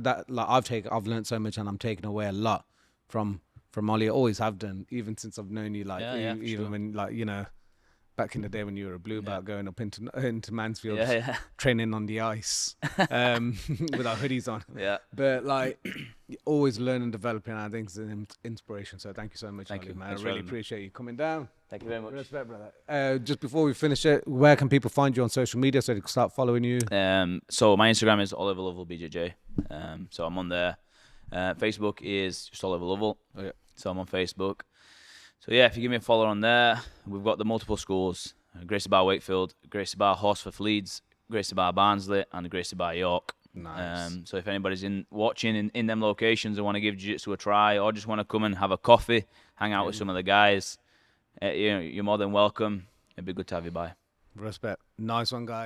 I've learned so much, and I'm taking away a lot from Ollie. I always have done, even since I've known you, even when back in the day when you were a blue belt going up into Mansfield, training on the ice with our hoodies on. Yeah. But you're always learning and developing. I think it's an inspiration. So thank you so much, Ollie, man. I really appreciate you coming down.
Thank you very much.
Respect, brother. Just before we finish it, where can people find you on social media so they can start following you?
So my Instagram is Oliver Lovell BJJ. So I'm on there. Facebook is just Oliver Lovell.
Oh, yeah.
So I'm on Facebook. So yeah, if you give me a follow on there, we've got the multiple schools: Gracie Barra Wakefield, Gracie Barra Horsforth Leeds, Gracie Barra Barnsley, and Gracie Barra York.
Nice.
So if anybody's watching in them locations and want to give jiu-jitsu a try, or just want to come and have a coffee, hang out with some of the guys, you're more than welcome. It'd be good to have you by.
Respect. Nice one, guys.